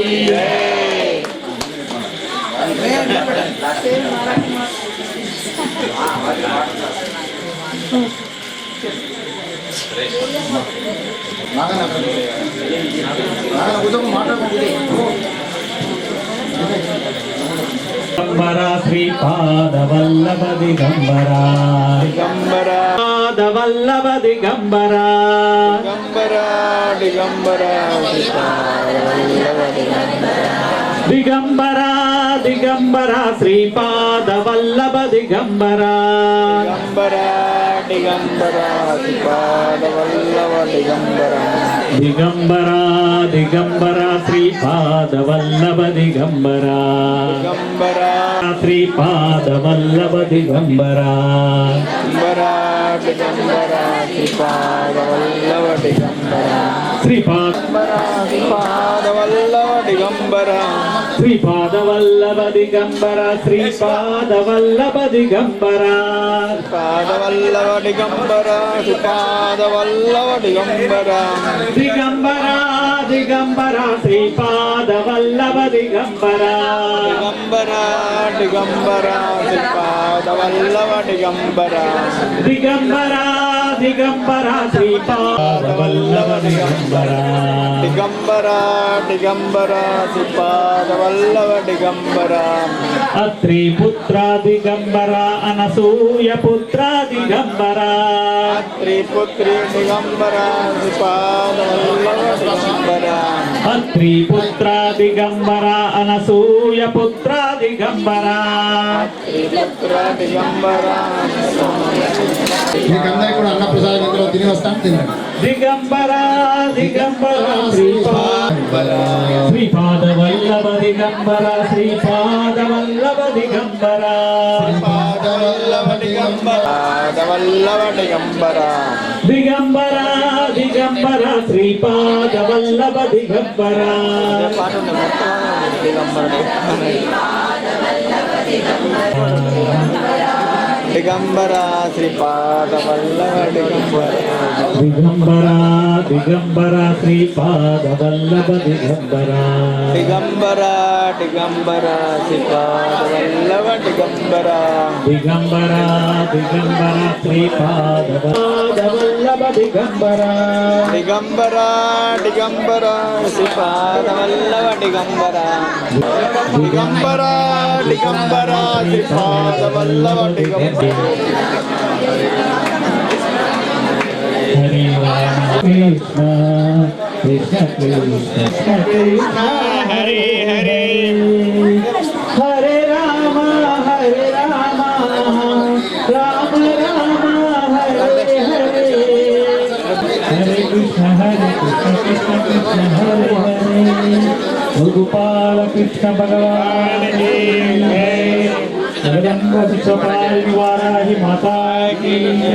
दिगंबरा श्रीपाद वल्लभ दिगंबरा दिगंबरा वल्लभ दिगंबरा दिगंबरा दिगंबरा दिगंबरा श्रीपाद वल्लभ दिगंबरा दिगंबरा श्रीपाद वल्लभ दिगंबरा दिगंबरा दिगंबरा श्रीपाद वल्लभ दिगंबरा दिगंबरा श्रीपाद वल्लभ दिगंबरा दिगंबरा श्रीपाद वल्लभ दिगंबरा श्रीपाद वल्लभ दिगंबरा श्रीपाद वल्लभ दिगंबरा श्रीपाद वल्लभ दिगंबरा पाद वल्लभ दिगंबरा श्रीपाद वल्लभ दिगंबरा दिगंबरा दिगंबरा श्रीपाद वल्लभ दिगंबरा दिगंबरा दिगंबरा श्रीपाद वल्लभ दिगंबरा दिगंबरा दिगंबरा श्रीपाद वल्लभ दिगंबरा दिगंबरा दिगंबरा श्रीपाद वल्लभ दिगंबरा अत्रि पुत्रा दिगंबरा अनसूय पुत्रा दिगंबरा त्रिपुत्री दिगंबरा श्रीपाद वल्लभ दिगंबरा अत्रि पुत्रा दिगंबरा अनसूय पुत्रा दिगंबरा त्रिपुत्र दिगंबरा మీకందరికీ కూడా అన్నప్రసాదం ఇందులో తిని వస్తాను. తినండి. दिगंबरा दिगंबरा श्रीपाद वल्लभ दिगंबरा श्रीपाद वल्लभ दिगंबरा पाद वल्लभ दिगंबरा वल्लभ दिगंबरा दिगंबरा दिगंबरा श्रीपाद वल्लभ दिगंबरा दिगंबरा श्रीपाद वल्लभ दिगंबरा दिगंबरा दिगंबरा श्रीपाद वल्लभ दिगंबरा दिगंबरा दिगंबरा श्रीपाद वल्लभ दिगंबरा दिगंबरा दिगंबरा श्रीपाद वल्लभ दिगंबरा दिगंबरा दिगंबरा श्रीपाद वल्लभ दिगंबरा दिगंबरा दिगंबरा श्रीपाद वल्लभ दिगंबरा हरे राम कृष्ण कृष्ण कृष्ण कृष्ण हरे हरे हरे राम राम राम हरे हरे हरे कृष्ण कृष्ण कृष्ण हरे हरे गोपाल कृष्ण भगवान की जय जगदम्ब विश्वपालिनी वाराही माता की जय।